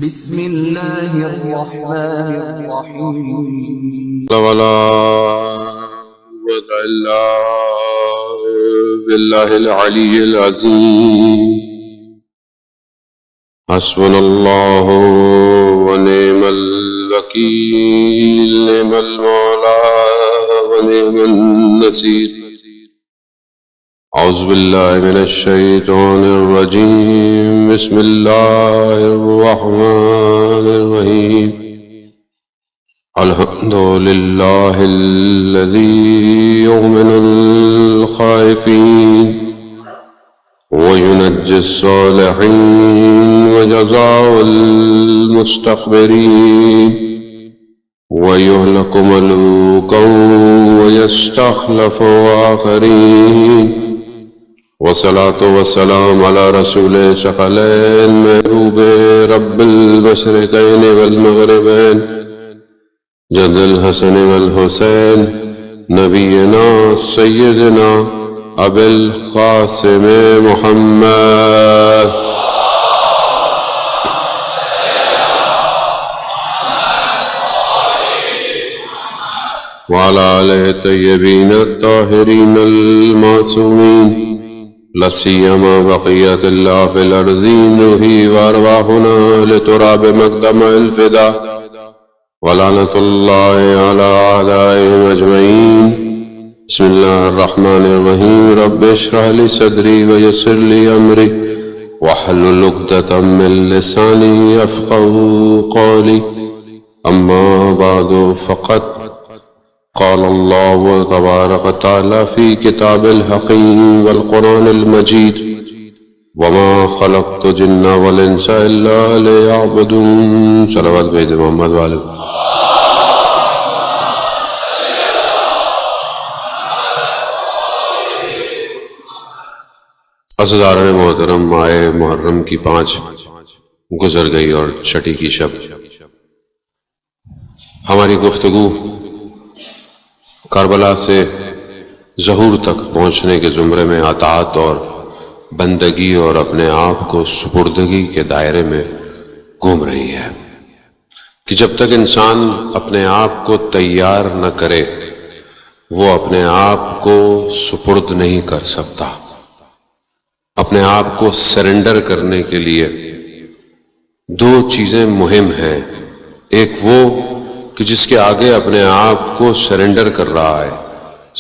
بسم اللہ الرحمن الرحیم ولا قوة إلا بالله العلي العظيم حسبنا الله ونعم الوكيل نعم المولى ونعم النصير أعوذ بالله من الشيطان الرجيم بسم الله الرحمن الرحيم الحمد لله الذي يؤمن الخائفين وينجي الصالحين وجزاء المستكبرين ويهلك ملوكا ويستخلف آخرين والصلاة والسلام على رسول ثقلين محبوب رب المشرقين والمغربين جد الحسن والحسين نبينا سيدنا أبي القاسم محمد وعلى آله الطيبين الطاهرين المعصومين لا سيما بقية الله في الأرضين روحي وأرواحنا لتراب مقدم الفداء ولعنة الله على أعدائهم أجمعين بسم الله الرحمن الرحيم رب اشرح لي صدري ويسر لي أمري واحلل عقدة من لساني يفقهوا قولي أما بعد فقد قال الله تبارك وتعالى في كتاب الحكيم والقرآن المجيد وما خلقت الجن والإنس إلا ليعبدون صلوات بيد محمد وآله عزیزان محترم ماہ محرم کی 5 گزر گئی اور چھٹی کی شب ہماری گفتگو کربلا سے ظہور تک پہنچنے کے زمرے میں اطاعت اور بندگی اور اپنے آپ کو سپردگی کے دائرے میں گھوم رہی ہے کہ جب تک انسان اپنے آپ کو تیار نہ کرے وہ اپنے آپ کو سپرد نہیں کر سکتا۔ اپنے آپ کو سرنڈر کرنے کے لیے 2 چیزیں مہم ہیں، ایک وہ کہ جس کے آگے اپنے آپ کو سرنڈر کر رہا ہے،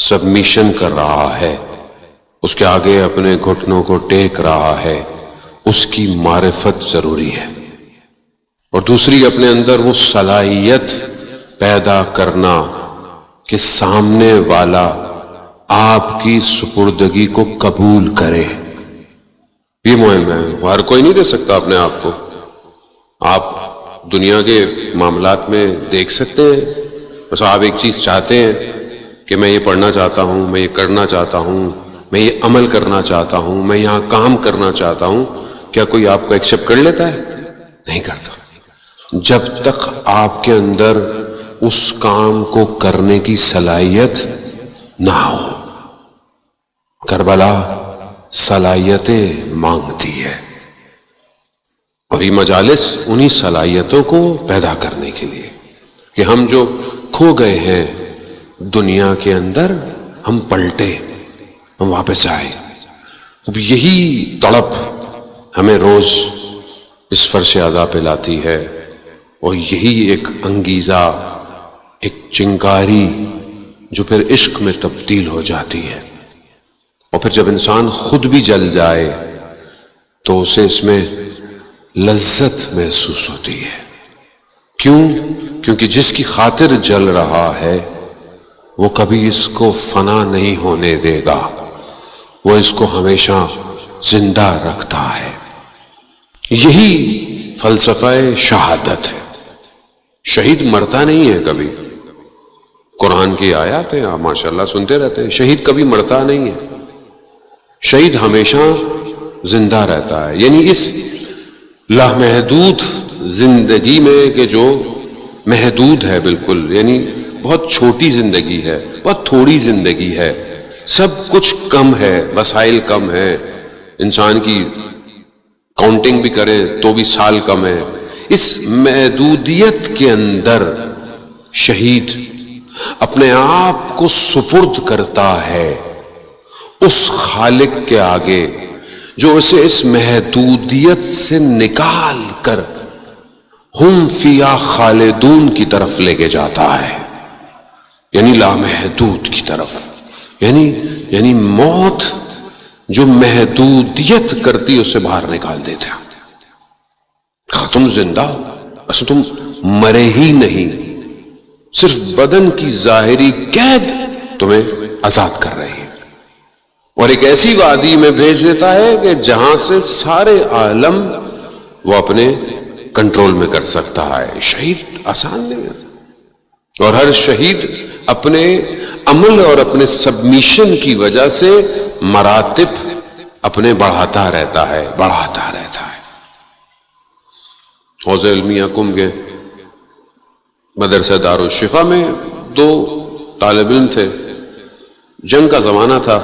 سبمیشن کر رہا ہے، اس کے آگے اپنے گھٹنوں کو ٹیک رہا ہے، اس کی معرفت ضروری ہے، اور دوسری اپنے اندر وہ صلاحیت پیدا کرنا کہ سامنے والا آپ کی سپردگی کو قبول کرے۔ یہ مہم ہے، ہر کوئی نہیں دے سکتا اپنے آپ کو۔ آپ دنیا کے معاملات میں دیکھ سکتے ہیں، بس آپ ایک چیز چاہتے ہیں کہ میں یہ پڑھنا چاہتا ہوں، میں یہ کرنا چاہتا ہوں، میں یہ عمل کرنا چاہتا ہوں، میں یہاں کام کرنا چاہتا ہوں، کیا کوئی آپ کو ایکسیپٹ کر لیتا ہے؟ نہیں کرتا۔ جب تک آپ کے اندر اس کام کو کرنے کی صلاحیت نہ ہو۔ کربلا صلاحیتیں مانگتی ہے، اور یہ مجالس انہی صلاحیتوں کو پیدا کرنے کے لیے کہ ہم جو کھو گئے ہیں دنیا کے اندر ہم پلٹے، ہم واپس آئے۔ اب یہی تڑپ ہمیں روز اس فرش ادا پہ لاتی ہے، اور یہی ایک انگیزہ، ایک چنگاری جو پھر عشق میں تبدیل ہو جاتی ہے، اور پھر جب انسان خود بھی جل جائے تو اسے اس میں لذت محسوس ہوتی ہے۔ کیوں؟ کیونکہ جس کی خاطر جل رہا ہے وہ کبھی اس کو فنا نہیں ہونے دے گا، وہ اس کو ہمیشہ زندہ رکھتا ہے۔ یہی فلسفہ شہادت ہے۔ شہید مرتا نہیں ہے کبھی، قرآن کی آیات ہیں، آپ ماشاءاللہ سنتے رہتے ہیں، شہید کبھی مرتا نہیں ہے، شہید ہمیشہ زندہ رہتا ہے۔ یعنی اس لامحدود زندگی میں کہ جو محدود ہے بالکل، یعنی بہت چھوٹی زندگی ہے، بہت تھوڑی زندگی ہے، سب کچھ کم ہے، وسائل کم ہے، انسان کی کاؤنٹنگ بھی کریں تو بھی سال کم ہے، اس محدودیت کے اندر شہید اپنے آپ کو سپرد کرتا ہے اس خالق کے آگے جو اسے اس محدودیت سے نکال کر ہم فیہا خالدون کی طرف لے کے جاتا ہے، یعنی لامحدود کی طرف، یعنی موت جو محدودیت کرتی اسے باہر نکال دیتے ہیں۔ تم زندہ، اصل تم مرے ہی نہیں، صرف بدن کی ظاہری قید تمہیں آزاد کر رہی ہے، اور ایک ایسی وادی میں بھیج دیتا ہے کہ جہاں سے سارے عالم وہ اپنے کنٹرول میں کر سکتا ہے۔ شہید آسان نہیں ہے، اور ہر شہید اپنے عمل اور اپنے سبمیشن کی وجہ سے مراتب اپنے بڑھاتا رہتا ہے۔ حوزہ علمیہ کم کے مدرسہ دارالشفا میں 2 طالب علم تھے، جنگ کا زمانہ تھا،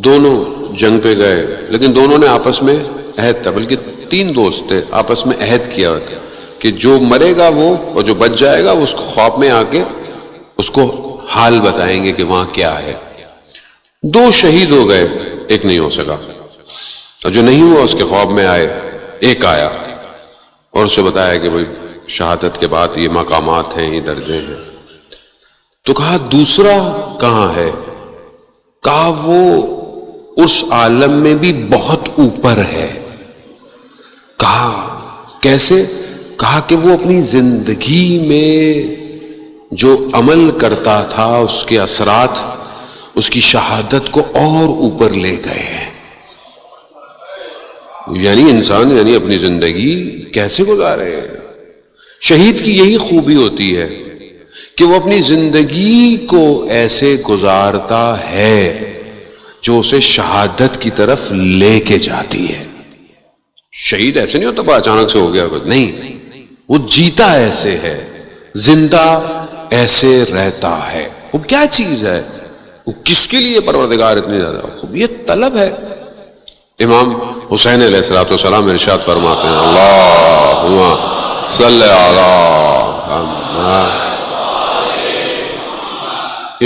دونوں جنگ پہ گئے، لیکن دونوں نے آپس میں عہد تھا، بلکہ 3 دوست تھے، آپس میں عہد کیا کہ جو مرے گا وہ اور جو بچ جائے گا وہ اس کو خواب میں آ کے اس کو حال بتائیں گے کہ وہاں کیا ہے۔ 2 شہید ہو گئے، ایک نہیں ہو سکا، اور جو نہیں ہوا اس کے خواب میں آئے، ایک آیا اور اسے بتایا کہ بھئی شہادت کے بعد یہ مقامات ہیں، یہ درجے ہیں۔ تو کہا دوسرا کہاں ہے؟ کہا وہ اس عالم میں بھی بہت اوپر ہے۔ کہا کیسے؟ کہا کہ وہ اپنی زندگی میں جو عمل کرتا تھا اس کے اثرات اس کی شہادت کو اور اوپر لے گئے ہیں۔ یعنی انسان اپنی زندگی کیسے گزارے؟ شہید کی یہی خوبی ہوتی ہے کہ وہ اپنی زندگی کو ایسے گزارتا ہے جو اسے شہادت کی طرف لے کے جاتی ہے۔ شہید ایسے نہیں ہوتا اچانک سے ہو گیا، نہیں، وہ جیتا ایسے ہے، زندہ ایسے رہتا ہے۔ وہ کیا چیز ہے؟ وہ کس کے لیے پروردگار اتنی زیادہ؟ یہ طلب ہے۔ امام حسین علیہ السلام ارشاد فرماتے ہیں، اللہم صلی علی محمد۔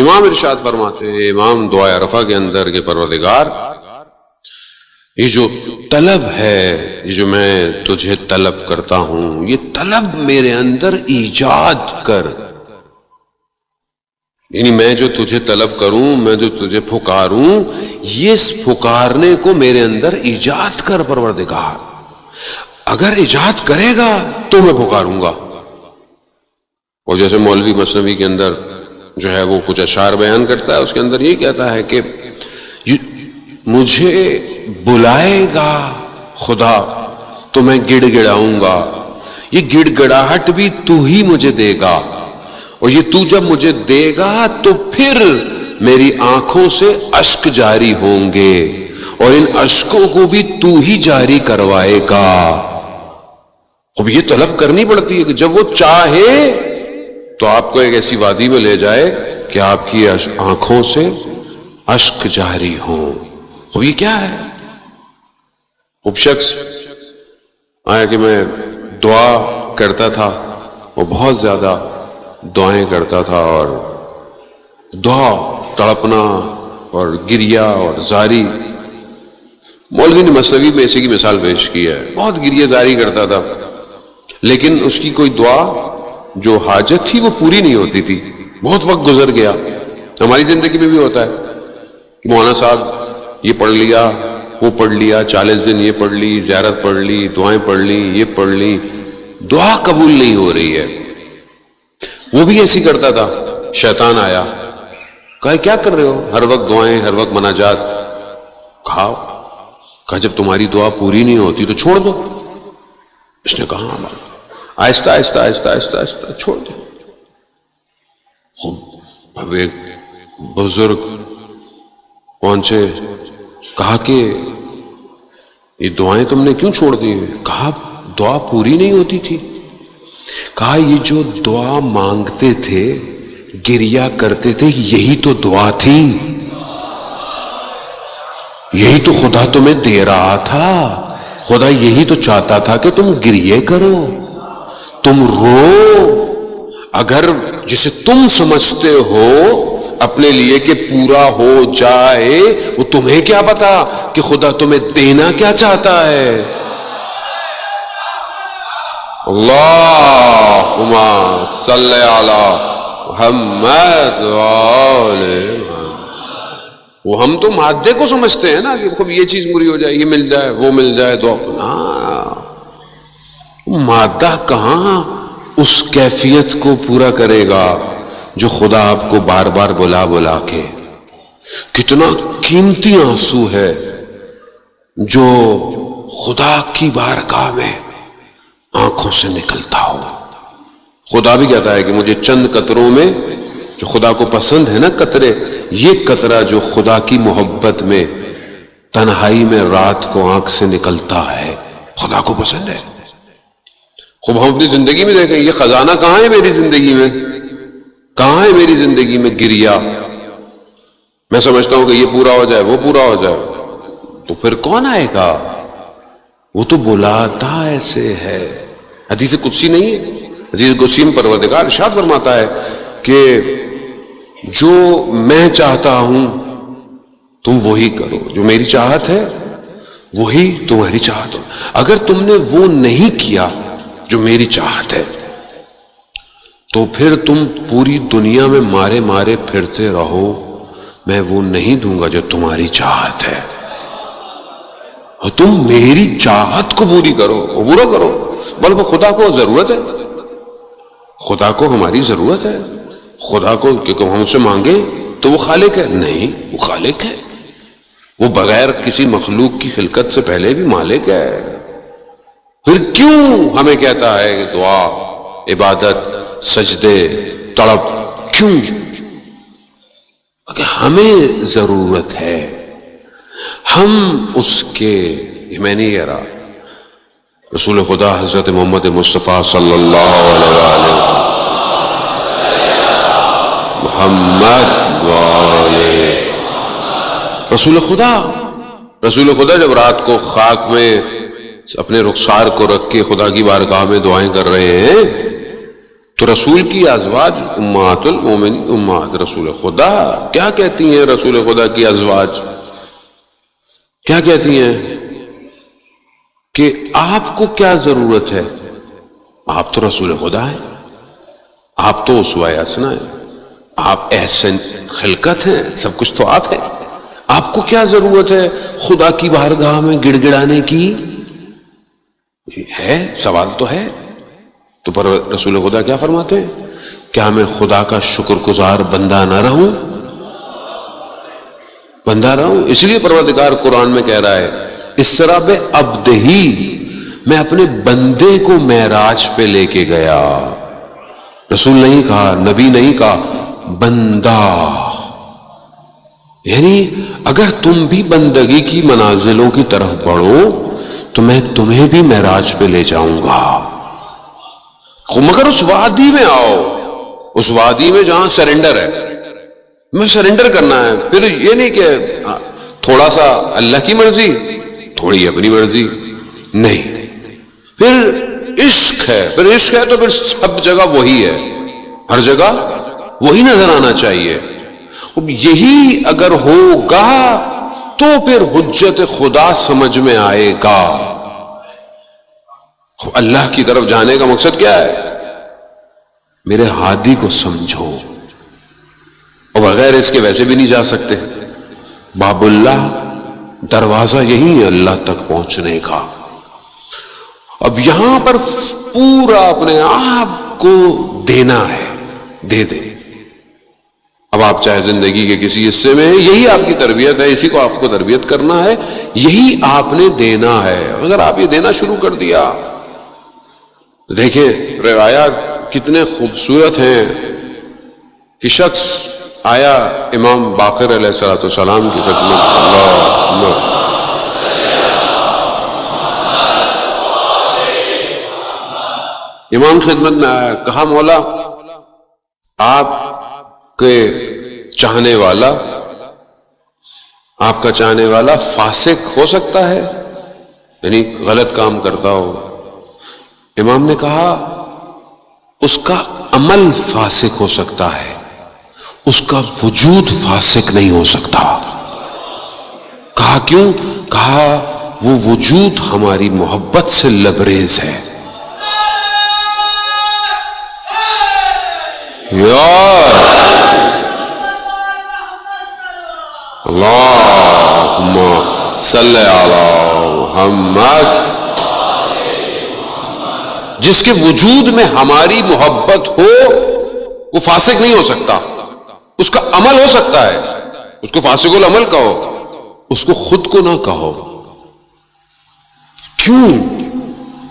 امام ارشاد فرماتے ہیں، امام دعائے عرفہ کے اندر کہ پروردگار یہ جو طلب ہے، یہ جو میں تجھے طلب کرتا ہوں، یہ طلب میرے اندر ایجاد کر، یعنی میں جو تجھے طلب کروں، میں جو تجھے پھکاروں، یہ پھکارنے کو میرے اندر ایجاد کر پروردگار۔ اگر ایجاد کرے گا تو میں پھکاروں گا۔ اور جیسے مولوی مثنوی کے اندر جو ہے وہ کچھ اشعار بیان کرتا ہے، اس کے اندر یہ کہتا ہے کہ مجھے بلائے گا خدا تو میں گڑ گڑاؤں گا، یہ گڑ گڑاہٹ بھی تو ہی مجھے دے گا، اور یہ تو جب مجھے دے گا تو پھر میری آنکھوں سے اشک جاری ہوں گے، اور ان اشکوں کو بھی تو ہی جاری کروائے گا۔ اب یہ طلب کرنی پڑتی ہے کہ جب وہ چاہے تو آپ کو ایک ایسی وادی میں لے جائے کہ آپ کی آنکھوں سے اشک جاری ہوں۔ اب یہ کیا ہے؟ اب شخص آیا کہ میں دعا کرتا تھا، وہ بہت زیادہ دعائیں کرتا تھا، اور دعا تڑپنا اور گریا اور زاری۔ مولوی نے مثنوی میں اسی کی مثال پیش کی ہے، بہت گریہ زاری کرتا تھا، لیکن اس کی کوئی دعا جو حاجت تھی وہ پوری نہیں ہوتی تھی۔ بہت وقت گزر گیا، ہماری زندگی میں بھی ہوتا ہے، مولانا صاحب یہ پڑھ لیا، وہ پڑھ لیا، 40 دن یہ پڑھ لی، زیارت پڑھ لی، دعائیں پڑھ لی، یہ پڑھ لی، دعا قبول نہیں ہو رہی ہے۔ وہ بھی ایسی کرتا تھا، شیطان آیا، کہا کیا کر رہے ہو؟ ہر وقت دعائیں، ہر وقت مناجات۔ کہا جب تمہاری دعا پوری نہیں ہوتی تو چھوڑ دو۔ اس نے کہا آہستہ آہستہ آہستہ آہستہ آہستہ چھوڑ دو۔ اب ایک بزرگ پہنچے، کہا کہ یہ دعائیں تم نے کیوں چھوڑ دی؟ کہا دعا پوری نہیں ہوتی تھی۔ کہا یہ جو دعا مانگتے تھے، گریا کرتے تھے، یہی تو دعا تھی، یہی تو خدا تمہیں دے رہا تھا۔ خدا یہی تو چاہتا تھا کہ تم گریے کرو، تم رو. اگر جسے تم سمجھتے ہو اپنے لیے کہ پورا ہو جائے، وہ تمہیں کیا پتا کہ خدا تمہیں دینا کیا چاہتا ہے. اللہم صلی علی محمد وآلہ محمد. وہ ہم تو مادے کو سمجھتے ہیں نا کہ خوب یہ چیز پوری ہو جائے، یہ مل جائے، وہ مل جائے تو اپنا مادہ کہاں اس کیفیت کو پورا کرے گا جو خدا آپ کو بار بار بلا بلا کے. کتنا قیمتی آنسو ہے جو خدا کی بارگاہ میں آنکھوں سے نکلتا ہو. خدا بھی کہتا ہے کہ مجھے چند قطروں میں جو خدا کو پسند ہے نا قطرے، یہ قطرہ جو خدا کی محبت میں تنہائی میں رات کو آنکھ سے نکلتا ہے خدا کو پسند ہے. خوب ہم اپنی زندگی میں دیکھیں یہ خزانہ کہاں ہے میری زندگی میں، کہاں ہے میری زندگی میں گریا. میں سمجھتا ہوں کہ یہ پورا ہو جائے، وہ پورا ہو جائے، تو پھر کون آئے گا؟ وہ تو بلاتا ایسے ہے. حدیث قدسی نہیں ہے؟ حدیث قدسی میں پروردگار ارشاد فرماتا ہے کہ جو میں چاہتا ہوں تم وہی کرو، جو میری چاہت ہے وہی تمہاری چاہت ہو. اگر تم نے وہ نہیں کیا جو میری چاہت ہے تو پھر تم پوری دنیا میں مارے مارے پھرتے رہو، میں وہ نہیں دوں گا جو تمہاری چاہت ہے. اور تم میری چاہت کو پوری کرو، وہ پورا کرو. بلکہ خدا کو ضرورت ہے، خدا کو ہماری ضرورت ہے. خدا کو کہ ہم سے مانگے تو وہ خالق ہے؟ نہیں، وہ خالق ہے. وہ بغیر کسی مخلوق کی خلقت سے پہلے بھی مالک ہے. پھر کیوں ہمیں کہتا ہے کہ دعا، عبادت، سجدے، تڑپ کیوں؟ کہ ہمیں ضرورت ہے. ہم اس کے، میں نہیں کہہ رہا، رسول خدا حضرت محمد مصطفیٰ صلی اللہ علیہ وآلہ محمد وآلہ رسول خدا جب رات کو خاک میں اپنے رخسار کو رکھ کے خدا کی بارگاہ میں دعائیں کر رہے ہیں تو رسول کی ازواج امہات المومنین، امہات رسول خدا کیا کہتی ہیں؟ رسول خدا کی ازواج کیا کہتی ہیں کہ آپ کو کیا ضرورت ہے؟ آپ تو رسول خدا ہیں، آپ تو اسوہ حسنہ ہیں، آپ احسن خلقت ہیں، سب کچھ تو آپ ہیں. آپ کو کیا ضرورت ہے خدا کی بارگاہ میں گڑ گڑانے کی؟ ہے سوال تو ہے. تو پر رسول خدا کیا فرماتے ہیں؟ کیا میں خدا کا شکر گزار بندہ نہ رہوں؟ بندہ رہوں. اس لیے پروردگار قرآن میں کہہ رہا ہے اسرا بعبدہ، میں اپنے بندے کو معراج پہ لے کے گیا. رسول نہیں کہا، نبی نہیں کہا، بندہ. یعنی اگر تم بھی بندگی کی منازلوں کی طرف بڑھو تو میں تمہیں بھی معراج پہ لے جاؤں گا. مگر اس وادی میں آؤ، اس وادی میں جہاں سرنڈر ہے، میں سرنڈر کرنا ہے. پھر یہ نہیں کہ تھوڑا سا اللہ کی مرضی تھوڑی اپنی مرضی، نہیں. پھر عشق ہے، پھر عشق ہے تو پھر سب جگہ وہی ہے، ہر جگہ وہی نظر آنا چاہیے. یہی اگر ہوگا تو پھر حجت خدا سمجھ میں آئے گا. اللہ کی طرف جانے کا مقصد کیا ہے؟ میرے ہادی کو سمجھو، اور بغیر اس کے ویسے بھی نہیں جا سکتے. باب اللہ دروازہ یہی ہے اللہ تک پہنچنے کا. اب یہاں پر پورا اپنے آپ کو دینا ہے، دے دے. اب آپ چاہے زندگی کے کسی حصے میں ہیں، یہی آپ کی تربیت ہے، اسی کو آپ کو تربیت کرنا ہے، یہی آپ نے دینا ہے. اگر آپ یہ دینا شروع کر دیا، دیکھیں روایات کتنے خوبصورت ہیں کہ شخص آیا امام باقر علیہ السلام کی خدمت، اللہ امام خدمت میں آیا، کہا مولا آپ کے چاہنے والا، آپ کا چاہنے والا فاسق ہو سکتا ہے؟ یعنی غلط کام کرتا ہو. امام نے کہا اس کا عمل فاسق ہو سکتا ہے، اس کا وجود فاسق نہیں ہو سکتا. کہا کیوں؟ کہا وہ وجود ہماری محبت سے لبریز ہے. اللہم صلی علی محمد. جس کے وجود میں ہماری محبت ہو وہ فاسق نہیں ہو سکتا. اس کا عمل ہو سکتا ہے، اس کو فاسق العمل کہو، اس کو خود کو نہ کہو. کیوں؟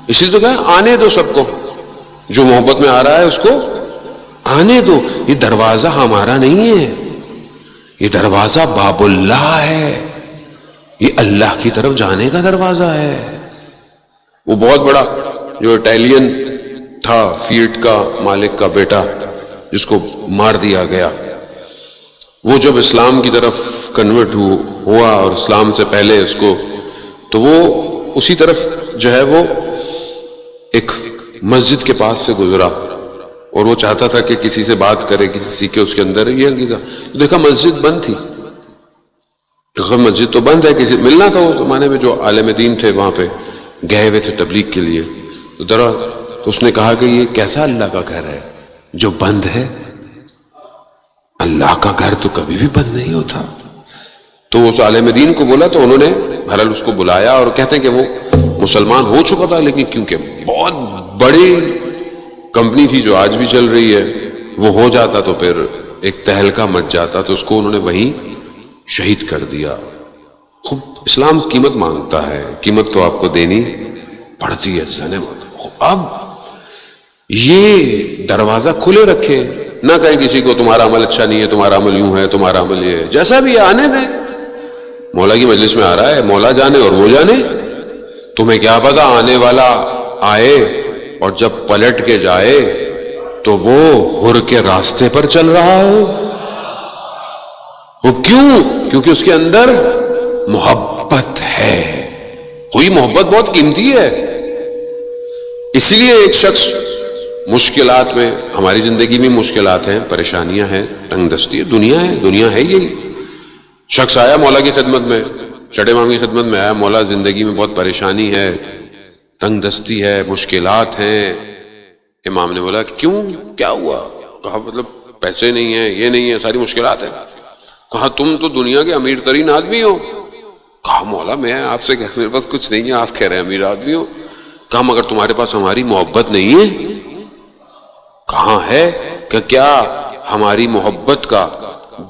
اس لیے تو کہا آنے دو سب کو، جو محبت میں آ رہا ہے اس کو آنے دو. یہ دروازہ ہمارا نہیں ہے، یہ دروازہ باب اللہ ہے، یہ اللہ کی طرف جانے کا دروازہ ہے. وہ بہت بڑا جو اٹیلین تھا، فیٹ کا مالک کا بیٹا جس کو مار دیا گیا، وہ جب اسلام کی طرف کنورٹ ہوا اور اسلام سے پہلے اس کو، تو وہ اسی طرف جو ہے وہ ایک مسجد کے پاس سے گزرا اور وہ چاہتا تھا کہ کسی سے بات کرے، کسی سیکھے اس کے اندر یہ عقیدہ. تو دیکھا مسجد بند تھی. مسجد تو بند ہے، کسی ملنا تھا اس زمانے میں جو عالم دین تھے وہاں پہ گئے ہوئے تھے تبلیغ کے لیے. تو اس نے کہا کہ یہ کیسا اللہ کا گھر ہے جو بند ہے؟ اللہ کا گھر تو کبھی بھی بند نہیں ہوتا. تو اس عالم دین کو بولا تو انہوں نے بہرحال اس کو بلایا، اور کہتے ہیں کہ وہ مسلمان ہو چکا تھا، لیکن کیونکہ بہت بڑی کمپنی تھی جو آج بھی چل رہی ہے، وہ ہو جاتا تو پھر ایک تہلکہ مچ جاتا، تو اس کو انہوں نے وہیں شہید کر دیا. خوب اسلام قیمت مانگتا ہے، قیمت تو آپ کو دینی پڑتی ہے. اب یہ دروازہ کھلے رکھے، نہ کہیں کسی کو تمہارا عمل اچھا نہیں ہے، تمہارا عمل یوں ہے، تمہارا عمل یہ ہے. جیسا بھی آنے دیں، مولا کی مجلس میں آ رہا ہے، مولا جانے اور وہ جانے. تمہیں کیا پتا آنے والا آئے اور جب پلٹ کے جائے تو وہ ہر کے راستے پر چل رہا ہو. وہ کیوں؟ کیونکہ اس کے اندر محبت ہے. کوئی محبت بہت قیمتی ہے. اس لیے ایک شخص مشکلات میں، ہماری زندگی میں مشکلات ہیں، پریشانیاں ہیں، تنگ دستی ہے، دنیا ہے یہی. شخص آیا مولا کی خدمت میں، چڑے امام کی خدمت میں آیا، مولا زندگی میں بہت پریشانی ہے، تنگ دستی ہے، مشکلات ہیں. امام نے بولا کیوں، کیا ہوا؟ کہا مطلب پیسے نہیں ہیں، یہ نہیں ہے، ساری مشکلات ہیں. کہا تم تو دنیا کے امیر ترین آدمی ہو. کہا مولا میں آپ سے میرے پاس کچھ نہیں ہے، آپ کہہ رہے ہیں امیر آدمی ہو. کہا مگر تمہارے پاس ہماری محبت نہیں ہے. کہاں ہے؟ کہ کیا ہماری محبت کا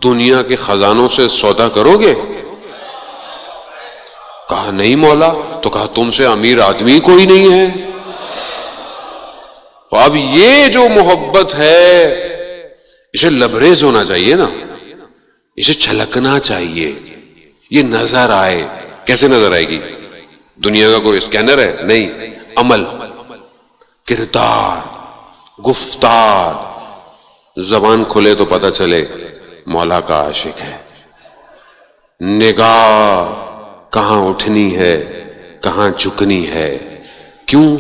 دنیا کے خزانوں سے سودا کرو گے؟ کہا نہیں مولا. تو کہا تم سے امیر آدمی کوئی نہیں ہے. اب یہ جو محبت ہے اسے لبریز ہونا چاہیے نا، اسے چھلکنا چاہیے، یہ نظر آئے. کیسے نظر آئے گی؟ دنیا کا کوئی اسکینر ہے؟ نہیں. عمل، کردار، گفتار. زبان کھلے تو پتہ چلے مولا کا عاشق ہے. نگاہ کہاں اٹھنی ہے، کہاں جھکنی ہے، کیوں؟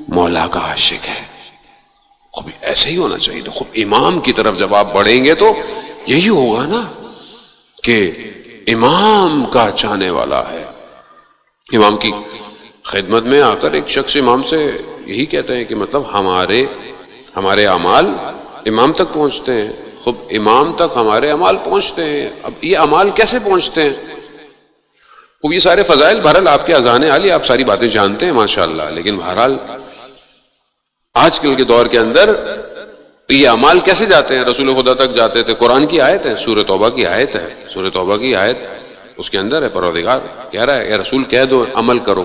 مولا کا عاشق ہے. خوب ایسے ہی ہونا چاہیے. خوب امام کی طرف جب آپ بڑھیں گے تو یہی ہوگا نا کہ امام کا چاہنے والا ہے. امام کی خدمت میں آ کر ایک شخص امام سے یہی کہتے ہیں کہ مطلب ہمارے اعمال امام تک پہنچتے ہیں. خوب امام تک ہمارے اعمال پہنچتے ہیں. اب یہ اعمال کیسے پہنچتے ہیں؟ خوب یہ سارے فضائل بہرحال آپ کے اذان عالی، آپ ساری باتیں جانتے ہیں ماشاءاللہ، لیکن بہرحال آج کل کے دور کے اندر یہ اعمال کیسے جاتے ہیں؟ رسول خدا تک جاتے تھے. قرآن کی آیت ہے، سورہ توبہ کی آیت ہے، سورہ توبہ کی آیت اس کے اندر ہے. پروردگار کہہ رہا ہے اے رسول کہہ دو عمل کرو.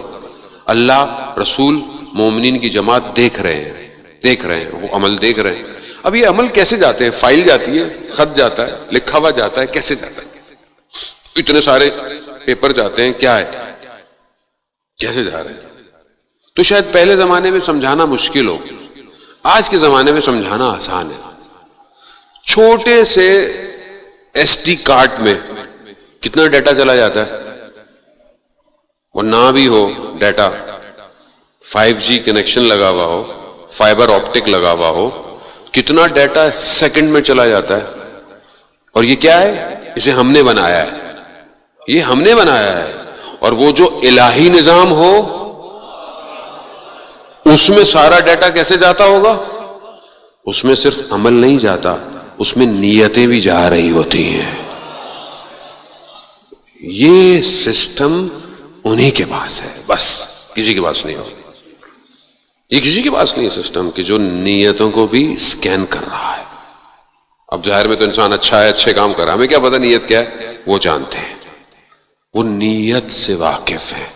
اللہ، رسول، مومنین کی جماعت دیکھ رہے ہیں، وہ عمل دیکھ رہے ہیں. اب یہ عمل کیسے جاتے ہیں؟ فائل جاتی ہے، خط جاتا ہے، لکھا ہوا جاتا ہے. کیسے جاتا ہے؟ اتنے سارے پیپر جاتے ہیں، کیا ہے، کیسے جا رہے ہیں؟ تو شاید پہلے زمانے میں سمجھانا مشکل ہو، آج کے زمانے میں سمجھانا آسان ہے. چھوٹے سے ایس ڈی کارڈ میں کتنا ڈیٹا چلا جاتا ہے؟ اور نہ بھی ہو ڈیٹا، 5G کنیکشن لگا ہوا ہو، فائبر آپٹک لگا ہوا ہو، کتنا ڈیٹا سیکنڈ میں چلا جاتا ہے. اور یہ کیا ہے؟ اسے ہم نے بنایا ہے، یہ ہم نے بنایا ہے. اور وہ جو الہی نظام ہو اس میں سارا ڈیٹا کیسے جاتا ہوگا؟ اس میں صرف عمل نہیں جاتا، اس میں نیتیں بھی جا رہی ہوتی ہیں. یہ سسٹم انہی کے پاس ہے، بس کسی کے پاس نہیں ہو. یہ کسی کے پاس نہیں ہے سسٹم کہ جو نیتوں کو بھی سکین کر رہا ہے. اب ظاہر میں تو انسان اچھا ہے، اچھے کام کر رہا ہے، ہمیں کیا پتہ نیت کیا ہے؟ وہ جانتے ہیں، وہ نیت سے واقف ہے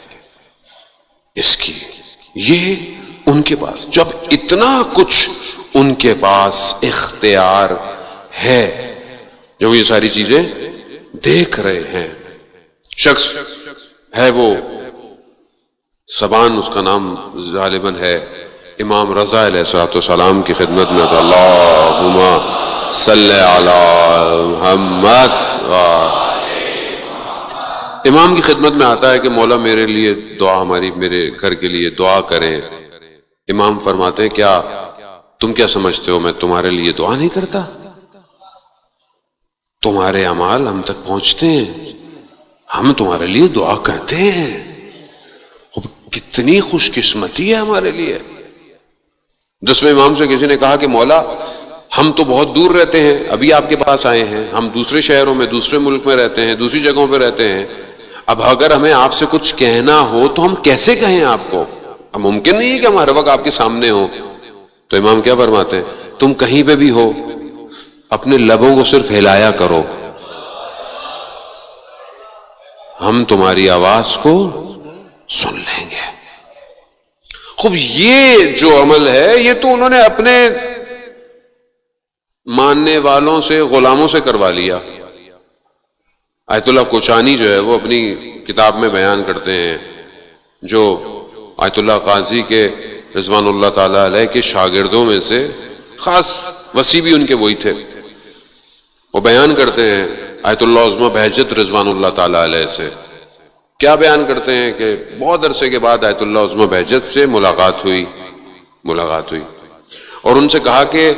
اس کی. یہ ان کے پاس جب اتنا کچھ ان کے پاس اختیار ہے، جو یہ ساری چیزیں دیکھ رہے ہیں. شخص ہے وہ زبان، اس کا نام غالباً ہے امام رضا علیہ الصلوۃ والسلام کی خدمت میں، اللہم صلی علی محمد. امام کی خدمت میں آتا ہے کہ مولا میرے لیے دعا، میرے گھر کے لیے دعا کریں. امام فرماتے ہیں کیا تم کیا سمجھتے ہو میں تمہارے لیے دعا نہیں کرتا؟ تمہارے اعمال ہم تک پہنچتے ہیں، ہم تمہارے لیے دعا کرتے ہیں. کتنی خوش قسمتی ہے ہمارے لیے. 10ویں امام سے کسی نے کہا کہ مولا ہم تو بہت دور رہتے ہیں، ابھی آپ کے پاس آئے ہیں، ہم دوسرے شہروں میں، دوسرے ملک میں رہتے ہیں، دوسری جگہوں پہ رہتے ہیں، اب اگر ہمیں آپ سے کچھ کہنا ہو تو ہم کیسے کہیں آپ کو؟ اب ممکن نہیں ہے کہ ہم ہر وقت آپ کے سامنے ہوں. تو امام کیا فرماتے ہیں؟ تم کہیں پہ بھی ہو اپنے لبوں کو صرف ہلایا کرو، ہم تمہاری آواز کو سن لیں گے. خوب یہ جو عمل ہے یہ تو انہوں نے اپنے ماننے والوں سے، غلاموں سے کروا لیا. آیت اللہ کوچانی جو ہے وہ اپنی کتاب میں بیان کرتے ہیں، جو آیت اللہ قاضی کے رضوان اللہ تعالی علیہ کے شاگردوں میں سے خاص وصی بھی ان کے وہی تھے. وہ بیان کرتے ہیں آیت اللہ عظمہ بہجت رضوان اللہ تعالی علیہ سے. کیا بیان کرتے ہیں کہ بہت عرصے کے بعد آیت اللہ عظمہ بہجت سے ملاقات ہوئی اور ان سے کہا کہ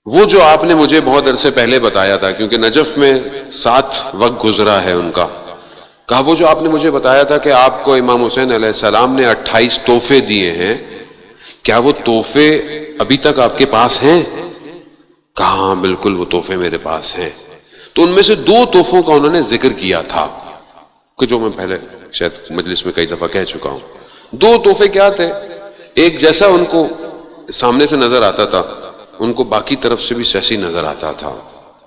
وہ جو آپ نے مجھے بہت عرصے پہلے بتایا تھا، کیونکہ نجف میں 7 وقت گزرا ہے ان کا، کہا وہ جو آپ نے مجھے بتایا تھا کہ آپ کو امام حسین علیہ السلام نے 28 تحفے دیے ہیں، کیا وہ تحفے ابھی تک آپ کے پاس ہیں؟ کہا ہاں بالکل وہ تحفے میرے پاس ہیں. تو ان میں سے 2 تحفوں کا انہوں نے ذکر کیا تھا کہ جو میں پہلے شاید مجلس میں کئی دفعہ کہہ چکا ہوں. 2 تحفے کیا تھے؟ ایک جیسا ان کو سامنے سے نظر آتا تھا، ان کو باقی طرف سے بھی سیسی نظر آتا تھا،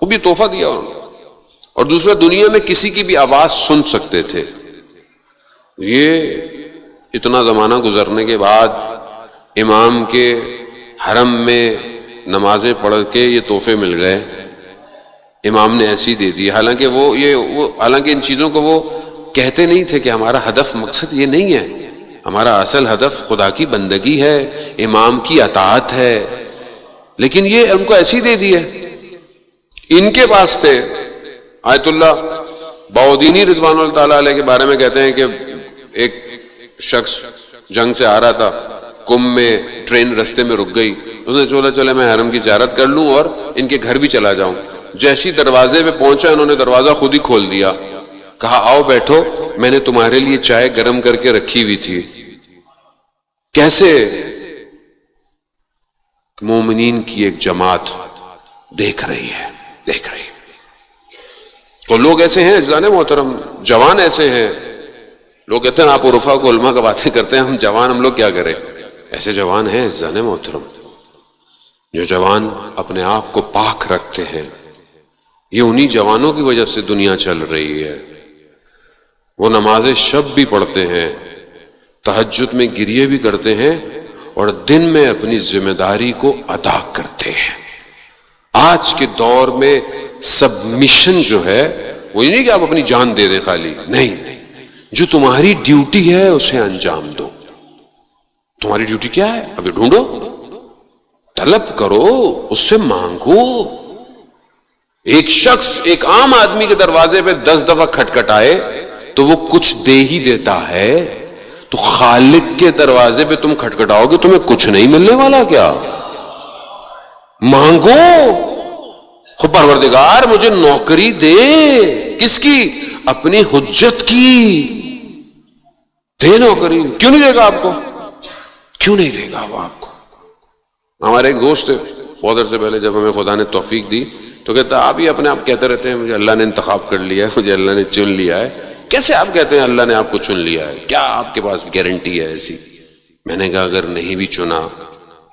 وہ بھی تحفہ دیا انہوں نے. اور دوسرا دنیا میں کسی کی بھی آواز سن سکتے تھے. یہ اتنا زمانہ گزرنے کے بعد امام کے حرم میں نمازیں پڑھ کے یہ تحفے مل گئے، امام نے ایسی دے دی. حالانکہ حالانکہ ان چیزوں کو وہ کہتے نہیں تھے کہ ہمارا ہدف مقصد یہ نہیں ہے، ہمارا اصل ہدف خدا کی بندگی ہے، امام کی اطاعت ہے. لیکن یہ ان کو ایسی دے دی ہے. ان کے پاس تھے. آیت اللہ باؤدینی رضوان اللہ تعالیٰ علیہ کے بارے میں کہتے ہیں کہ ایک شخص جنگ سے آ رہا تھا، کم میں ٹرین رستے میں رک گئی، اس نے سوچا چلے میں حرم کی زیارت کر لوں اور ان کے گھر بھی چلا جاؤں. جیسی دروازے پہ پہنچا انہوں نے دروازہ خود ہی کھول دیا، کہا آؤ بیٹھو، میں نے تمہارے لیے چائے گرم کر کے رکھی ہوئی تھی. کیسے مومنین کی ایک جماعت دیکھ رہی ہے. تو لوگ ایسے ہیں عزیزان محترم، جوان ایسے ہیں. لوگ کہتے ہیں آپ عرفا کو علماء کا باتیں کرتے ہیں، ہم جوان ہم لوگ کیا کریں؟ ایسے جوان ہیں عزیزان محترم، جو جوان اپنے آپ کو پاک رکھتے ہیں. یہ انہی جوانوں کی وجہ سے دنیا چل رہی ہے. وہ نماز شب بھی پڑھتے ہیں، تہجد میں گریے بھی کرتے ہیں، اور دن میں اپنی ذمہ داری کو ادا کرتے ہیں. آج کے دور میں سبمیشن جو ہے وہ یہ نہیں کہ آپ اپنی جان دے دیں، خالی نہیں، جو تمہاری ڈیوٹی ہے اسے انجام دو. تمہاری ڈیوٹی کیا ہے؟ ابھی ڈھونڈو، طلب کرو، اس سے مانگو. ایک شخص ایک عام آدمی کے دروازے پہ 10 دفعہ کھٹکھٹائے تو وہ کچھ دے ہی دیتا ہے. تو خالق کے دروازے پہ تم کھٹکھٹاؤ گے تمہیں کچھ نہیں ملنے والا کیا؟ مانگو، خود پروردگار مجھے نوکری دے. کس کی؟ اپنی حجت کی. دے نوکری. کیوں نہیں دے گا آپ کو؟ کیوں نہیں دے گا وہ آپ کو؟ ہمارے ایک دوست تھے بہت عرصے پہلے، جب ہمیں خدا نے توفیق دی تو کہتا آپ ہی اپنے آپ کہتے رہتے ہیں مجھے اللہ نے انتخاب کر لیا ہے، مجھے اللہ نے چن لیا ہے. کیسے آپ کہتے ہیں اللہ نے آپ کو چن لیا ہے؟ کیا آپ کے پاس گارنٹی ہے ایسی؟ میں نے کہا اگر نہیں بھی چنا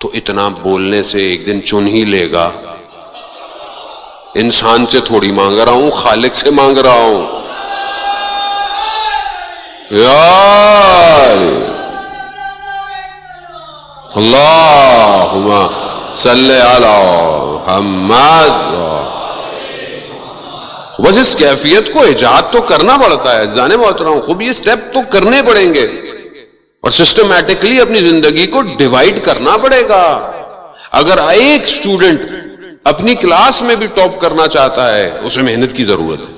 تو اتنا بولنے سے ایک دن چن ہی لے گا. انسان سے تھوڑی مانگ رہا ہوں، خالق سے مانگ رہا ہوں. یار اللہم صلی علی محمد. بس اس کیفیت کو ایجاد تو کرنا پڑتا ہے جانے محترم، خوب یہ سٹیپ تو کرنے پڑیں گے اور سسٹمیٹکلی اپنی زندگی کو ڈیوائیڈ کرنا پڑے گا. اگر ایک اسٹوڈنٹ اپنی کلاس میں بھی ٹاپ کرنا چاہتا ہے اسے محنت کی ضرورت ہے.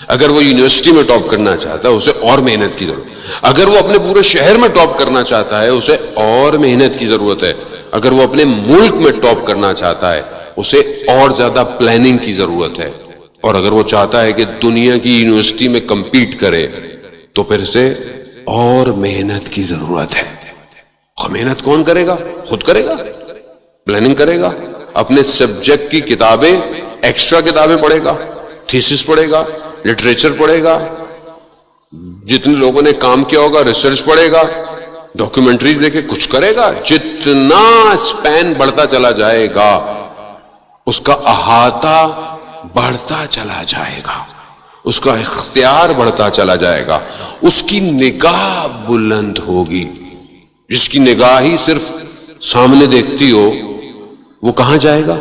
اگر وہ یونیورسٹی میں ٹاپ کرنا چاہتا ہے اسے اور محنت کی ضرورت ہے. اگر وہ اپنے پورے شہر میں ٹاپ کرنا چاہتا ہے اسے اور محنت کی ضرورت ہے. اگر وہ اپنے ملک میں ٹاپ کرنا چاہتا ہے اسے اور زیادہ پلاننگ کی ضرورت ہے. اور اگر وہ چاہتا ہے کہ دنیا کی یونیورسٹی میں کمپیٹ کرے تو پھر سے اور محنت کی ضرورت ہے. محنت کون کرے گا؟ خود کرے گا، پلاننگ کرے گا، اپنے سبجیکٹ کی کتابیں، ایکسٹرا کتابیں پڑھے گا، تھیسس پڑھے گا، لٹریچر پڑھے گا، جتنے لوگوں نے کام کیا ہوگا ریسرچ پڑھے گا، ڈاکیومنٹریز دیکھے، کچھ کرے گا. جتنا اسپین بڑھتا چلا جائے گا اس کا احاطہ بڑھتا چلا جائے گا، اس کا اختیار بڑھتا چلا جائے گا، اس کی نگاہ بلند ہوگی. جس کی نگاہ ہی صرف سامنے دیکھتی ہو وہ کہاں جائے گا؟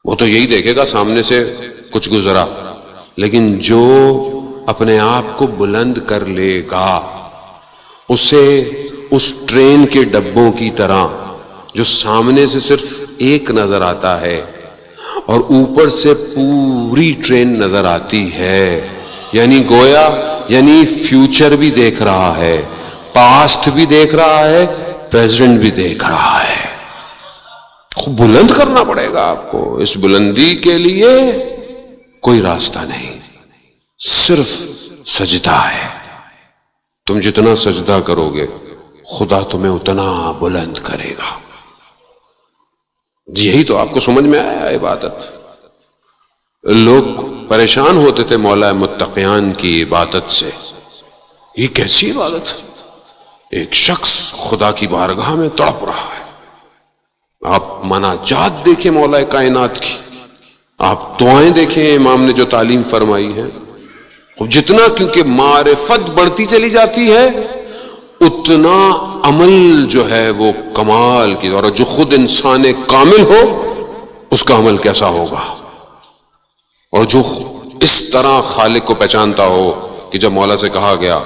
وہ تو یہی دیکھے گا سامنے سے کچھ گزرا. لیکن جو اپنے آپ کو بلند کر لے گا اسے اس ٹرین کے ڈبوں کی طرح جو سامنے سے صرف ایک نظر آتا ہے اور اوپر سے پوری ٹرین نظر آتی ہے، یعنی گویا یعنی فیوچر بھی دیکھ رہا ہے، پاسٹ بھی دیکھ رہا ہے، پریزنٹ بھی دیکھ رہا ہے. بلند کرنا پڑے گا آپ کو. اس بلندی کے لیے کوئی راستہ نہیں، صرف سجدہ ہے. تم جتنا سجدہ کرو گے خدا تمہیں اتنا بلند کرے گا. یہی تو آپ کو سمجھ میں آیا عبادت. لوگ پریشان ہوتے تھے مولا متقیان کی عبادت سے. یہ کیسی عبادت؟ ایک شخص خدا کی بارگاہ میں تڑپ رہا ہے. آپ مناجات دیکھیں مولا کائنات کی، آپ دعائیں دیکھیں امام نے جو تعلیم فرمائی ہے. جتنا کیونکہ معرفت بڑھتی چلی جاتی ہے اتنا عمل جو ہے وہ کمال کی، اور جو خود انسان کامل ہو اس کا عمل کیسا ہوگا. اور جو اس طرح خالق کو پہچانتا ہو کہ جب مولا سے کہا گیا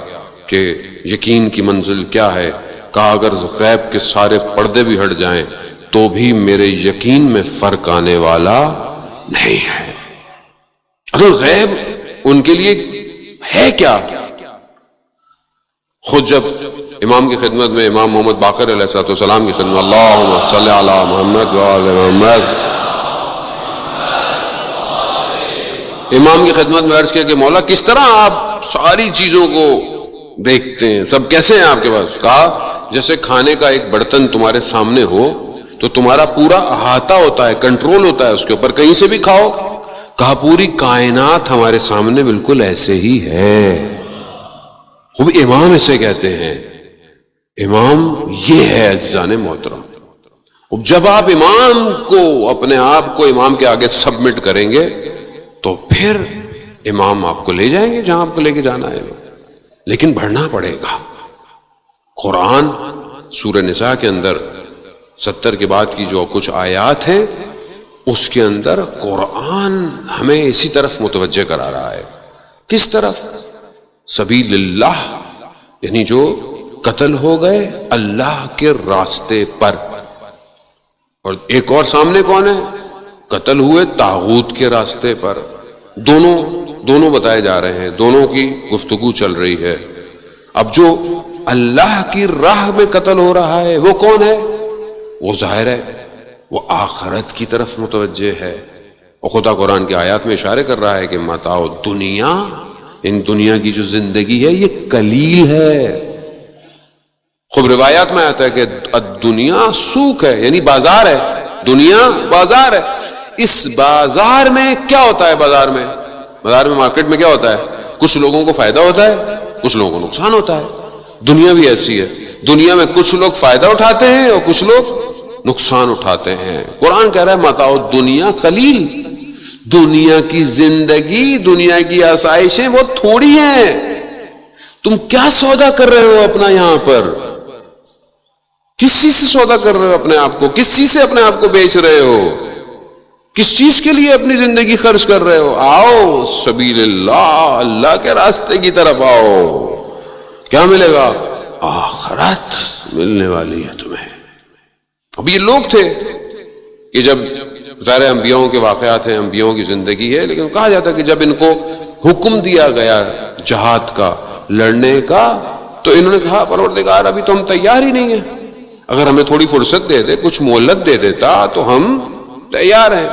کہ یقین کی منزل کیا ہے، کہا اگر غیب کے سارے پردے بھی ہٹ جائیں تو بھی میرے یقین میں فرق آنے والا نہیں ہے. اگر غیب ان کے لیے ہے کیا؟ خود جب امام کی خدمت میں امام محمد باقر علیہ السلام کی خدمت اللہم صلی علی محمد وآل محمد، امام کی خدمت میں عرض کیا کہ مولا کس طرح آپ ساری چیزوں کو دیکھتے ہیں، سب کیسے ہیں آپ کے پاس؟ کہا جیسے کھانے کا ایک برتن تمہارے سامنے ہو تو تمہارا پورا احاطہ ہوتا ہے، کنٹرول ہوتا ہے اس کے اوپر، کہیں سے بھی کھاؤ. کہا پوری کائنات ہمارے سامنے بالکل ایسے ہی ہے. خوب امام اسے کہتے ہیں، امام یہ ہے عزیزان محترم. جب آپ امام کو اپنے آپ کو امام کے آگے سبمٹ کریں گے تو پھر امام آپ کو لے جائیں گے جہاں آپ کو لے کے جانا ہے. لیکن بڑھنا پڑے گا. قرآن سورہ نساء کے اندر 70 کے بعد کی جو کچھ آیات ہیں اس کے اندر قرآن ہمیں اسی طرف متوجہ کرا رہا ہے. کس طرف؟ سبیل اللہ، یعنی جو قتل ہو گئے اللہ کے راستے پر. اور ایک اور سامنے کون ہے؟ قتل ہوئے طاغوت کے راستے پر. دونوں بتائے جا رہے ہیں، دونوں کی گفتگو چل رہی ہے۔ اب جو اللہ کی راہ میں قتل ہو رہا ہے وہ کون ہے؟ وہ ظاہر ہے وہ آخرت کی طرف متوجہ ہے، اور خدا قرآن کی آیات میں اشارے کر رہا ہے کہ متاع دنیا، ان دنیا کی جو زندگی ہے یہ قلیل ہے۔ خوب روایات میں آتا ہے کہ دنیا سوق ہے، یعنی بازار ہے، دنیا بازار ہے۔ اس بازار میں کیا ہوتا ہے؟ بازار میں مارکیٹ میں کیا ہوتا ہے؟ کچھ لوگوں کو فائدہ ہوتا ہے، کچھ لوگوں کو نقصان ہوتا ہے۔ دنیا بھی ایسی ہے، دنیا میں کچھ لوگ فائدہ اٹھاتے ہیں اور کچھ لوگ نقصان اٹھاتے ہیں۔ قرآن کہہ رہا ہے متاع دنیا قلیل، دنیا کی زندگی، دنیا کی آسائشیں وہ تھوڑی ہیں۔ تم کیا سودا کر رہے ہو اپنا یہاں پر؟ کس چیز سے سودا کر رہے ہو اپنے آپ کو؟ کس چیز سے اپنے آپ کو بیچ رہے ہو؟ کس چیز کے لیے اپنی زندگی خرچ کر رہے ہو؟ آؤ سبیل اللہ، اللہ کے راستے کی طرف آؤ۔ کیا ملے گا؟ آخرت ملنے والی ہے تمہیں۔ اب یہ لوگ تھے کہ جب ظاہر انبیاؤں کے واقعات ہیں، انبیاؤں کی زندگی ہے، لیکن کہا جاتا ہے کہ جب ان کو حکم دیا گیا جہاد کا، لڑنے کا، تو انہوں نے کہا پروردگار ابھی تو ہم تیار ہی نہیں ہیں، اگر ہمیں تھوڑی فرصت دے دے، کچھ مہلت دے دیتا تو ہم تیار ہیں۔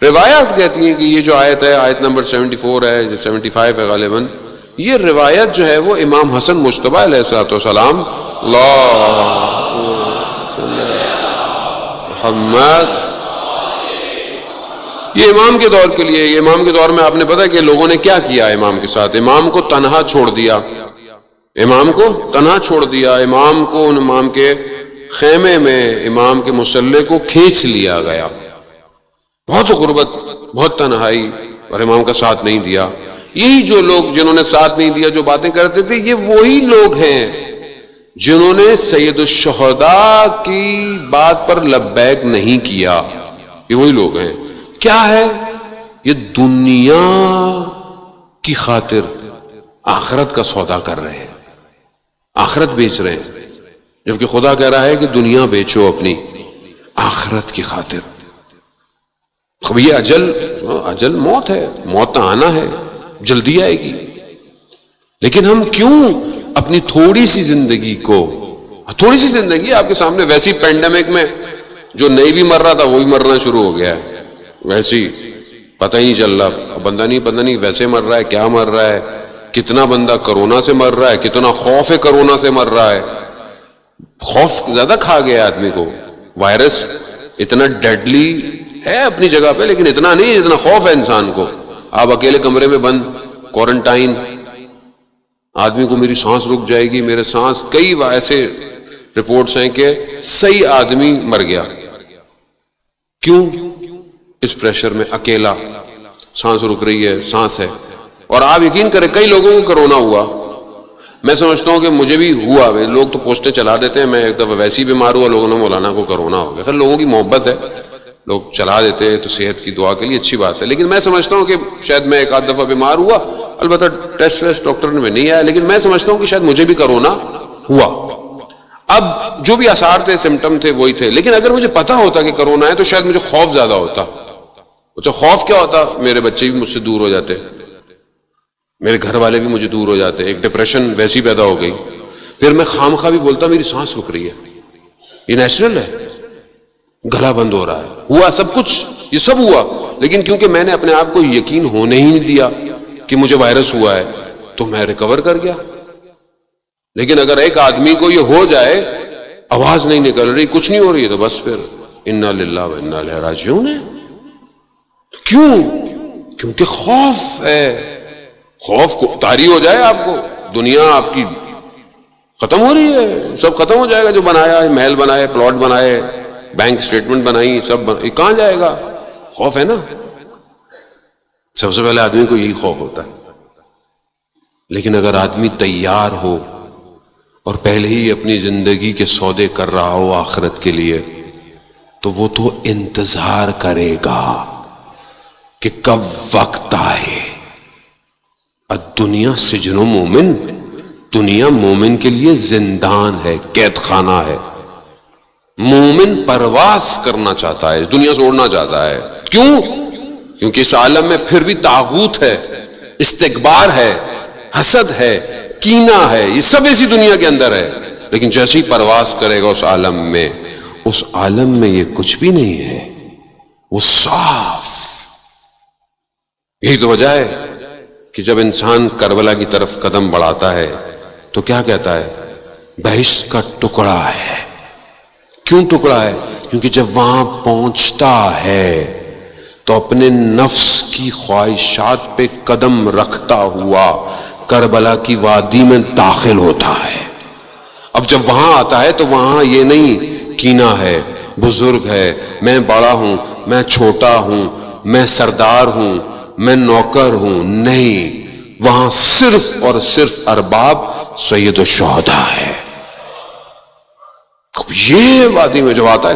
روایات کہتی ہیں کہ یہ جو آیت ہے، آیت نمبر 74 ہے، جو 75 ہے غالباً، یہ روایت جو ہے وہ امام حسن مجتبیٰ علیہ السلام، محمد، یہ امام کے دور کے لیے، یہ امام کے دور میں آپ نے پتا کہ لوگوں نے کیا کیا امام کے ساتھ؟ امام کو تنہا چھوڑ دیا، امام کو تنہا چھوڑ دیا، امام کو ان امام کے خیمے میں، امام کے مصلے کو کھینچ لیا گیا، بہت غربت، بہت تنہائی، اور امام کا ساتھ نہیں دیا۔ یہی جو لوگ جنہوں نے ساتھ نہیں دیا، جو باتیں کرتے تھے، یہ وہی لوگ ہیں جنہوں نے سید الشہداء کی بات پر لبیک نہیں کیا، یہ وہی لوگ ہیں۔ کیا ہے یہ؟ دنیا کی خاطر آخرت کا سودا کر رہے ہیں، آخرت بیچ رہے ہیں، جبکہ خدا کہہ رہا ہے کہ دنیا بیچو اپنی آخرت کی خاطر۔ اب یہ اجل موت ہے، موت تو آنا ہے، جلدی آئے گی، لیکن ہم کیوں اپنی تھوڑی سی زندگی کو، تھوڑی سی زندگی آپ کے سامنے، ویسی پینڈیمک میں جو نہیں بھی مر رہا تھا وہ بھی مرنا شروع ہو گیا ہے، ویسی پتہ ہی نہیں چل رہا، پتہ نہیں ویسے مر رہا ہے، کیا مر رہا ہے، کتنا بندہ کرونا سے مر رہا ہے، کتنا خوف ہے کرونا سے مر رہا ہے۔ خوف زیادہ کھا گیا آدمی کو، وائرس اتنا ڈیڈلی ہے اپنی جگہ پہ، لیکن اتنا نہیں جتنا خوف ہے انسان کو۔ آپ اکیلے کمرے میں بند، کوارنٹائن، آدمی کو میری سانس رک جائے گی، میرے سانس، کئی ایسے رپورٹس ہیں کہ صحیح آدمی مر گیا۔ کیوں؟ اس پریشر میں، اکیلا، سانس رک رہی ہے، سانس ہے۔ اور آپ یقین کریں کئی لوگوں کو کرونا ہوا، میں سمجھتا ہوں کہ مجھے بھی ہوا، لوگ تو پوسٹیں چلا دیتے ہیں، میں ایک دفعہ ویسی بیمار ہوا، لوگوں نے مولانا کو کرونا ہو گیا، خیر لوگوں کی محبت ہے، لوگ چلا دیتے ہیں تو صحت کی دعا کے لیے اچھی بات ہے، لیکن میں سمجھتا ہوں کہ شاید میں ایک آدھ دفعہ بیمار ہوا، البتہ ٹیسٹ ویسٹ ڈاکٹر نے نہیں آیا، لیکن میں سمجھتا ہوں کہ شاید مجھے بھی کرونا ہوا۔ اب جو بھی آثار تھے، سمٹم تھے، وہی تھے، لیکن اگر مجھے پتا ہوتا کہ کرونا ہے تو شاید مجھے خوف زیادہ ہوتا۔ اچھا خوف کیا ہوتا؟ میرے بچے بھی مجھ سے دور ہو جاتے، میرے گھر والے بھی مجھے دور ہو جاتے، ایک ڈپریشن ویسی پیدا ہو گئی، پھر میں خامخواہ بھی بولتا میری سانس رک رہی ہے، یہ نیچرل ہے، گلا بند ہو رہا ہے، ہوا سب کچھ، یہ سب ہوا، لیکن کیونکہ میں نے اپنے آپ کو یقین ہونے ہی نہیں دیا کہ مجھے وائرس ہوا ہے تو میں ریکور کر گیا۔ لیکن اگر ایک آدمی کو یہ ہو جائے، آواز نہیں نکل رہی، کچھ نہیں ہو رہی ہے، تو بس پھر انا للہ و انا الیہ راجعون ہے۔ کیوں؟ کیونکہ خوف ہے، خوف کو طاری ہو جائے، آپ کو دنیا آپ کی ختم ہو رہی ہے، سب ختم ہو جائے گا، جو بنایا ہے، محل بنائے، پلاٹ بنائے، بینک سٹیٹمنٹ بنائی، سب یہ کہاں جائے گا؟ خوف ہے نا، سب سے پہلے آدمی کو یہی خوف ہوتا ہے۔ لیکن اگر آدمی تیار ہو اور پہلے ہی اپنی زندگی کے سودے کر رہا ہو آخرت کے لیے، تو وہ تو انتظار کرے گا کہ کب وقت آئے۔ الدنیا سجن مومن، دنیا مومن کے لیے زندان ہے، قید خانہ ہے۔ مومن پرواز کرنا چاہتا ہے، دنیا سے اڑنا چاہتا ہے، کیوں؟ کیونکہ اس عالم میں پھر بھی طاغوت ہے، استکبار ہے، حسد ہے، کینہ ہے، یہ سب اسی دنیا کے اندر ہے. لیکن جیسے ہی پرواز کرے گا اس عالم میں یہ کچھ بھی نہیں ہے، وہ صاف. یہی تو وجہ ہے کہ جب انسان کربلا کی طرف قدم بڑھاتا ہے تو کیا کہتا ہے؟ بہشت کا ٹکڑا ہے. کیوں ٹکڑا ہے؟ کیونکہ جب وہاں پہنچتا ہے تو اپنے نفس کی خواہشات پہ قدم رکھتا ہوا کربلا کی وادی میں داخل ہوتا ہے. اب جب وہاں آتا ہے تو وہاں یہ نہیں کینہ ہے، بزرگ ہے، میں بڑا ہوں، میں چھوٹا ہوں، میں سردار ہوں، میں نوکر ہوں. نہیں، وہاں صرف اور صرف ارباب سید الشہداء ہے. یہ وادی میں جب آتا ہے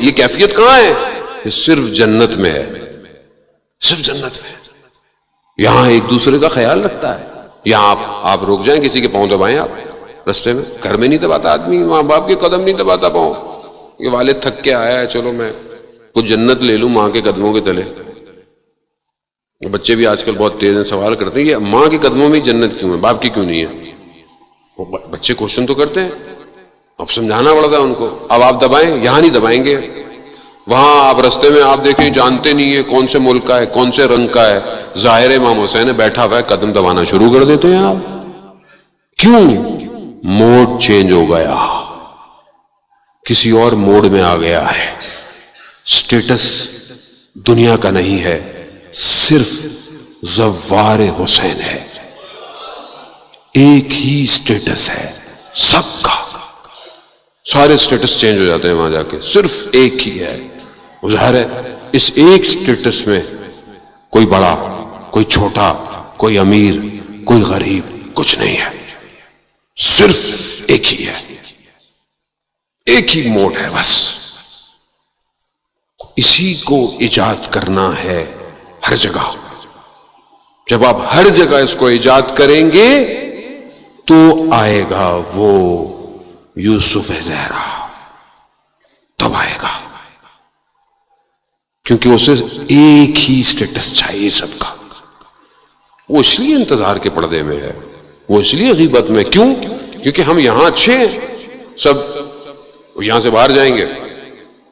یہ کیفیت کہاں ہے؟ یہ صرف جنت میں ہے، صرف جنت میں. یہاں ایک دوسرے کا خیال رکھتا ہے. یہاں آپ رک جائیں، کسی کے پاؤں دبائیں آپ رستے میں، گھر میں نہیں دباتا آدمی، ماں باپ کے قدم نہیں دباتا پاؤں. یہ والد تھک کے آیا ہے، چلو میں کچھ جنت لے لوں ماں کے قدموں کے تلے. بچے بھی آج کل بہت تیز ہیں، سوال کرتے ہیں کہ ماں کے قدموں میں جنت کیوں ہے، باپ کی کیوں نہیں ہے؟ بچے کوشچن تو کرتے ہیں، اب سمجھانا پڑتا ہے ان کو. اب آپ دبائیں، یہاں نہیں دبائیں گے. وہاں آپ رستے میں آپ دیکھیں جانتے نہیں ہے کون سے ملک کا ہے، کون سے رنگ کا ہے، ظاہر امام حسین بیٹھا ہوا ہے، قدم دبانا شروع کر دیتے ہیں آپ. کیوں؟ موڈ چینج ہو گیا، کسی اور موڈ میں آ گیا ہے. سٹیٹس دنیا کا نہیں ہے، صرف زوار حسین ہے. ایک ہی سٹیٹس ہے سب کا. سارے سٹیٹس چینج ہو جاتے ہیں وہاں جا کے، صرف ایک ہی ہے. ظاہر ہے اس ایک سٹیٹس میں کوئی بڑا، کوئی چھوٹا، کوئی امیر، کوئی غریب، کچھ نہیں ہے. صرف ایک ہی ہے، ایک ہی موڈ ہے بس. اسی کو ایجاد کرنا ہے ہر جگہ. جب آپ ہر جگہ اس کو ایجاد کریں گے تو آئے گا وہ یوسف زہرا، تب آئے گا. کیونکہ اسے ایک ہی سٹیٹس چاہیے سب کا. وہ اس لیے انتظار کے پردے میں ہے، وہ اس لیے غیبت میں. کیوں؟ کیونکہ ہم یہاں اچھے ہیں، سب یہاں سے باہر جائیں گے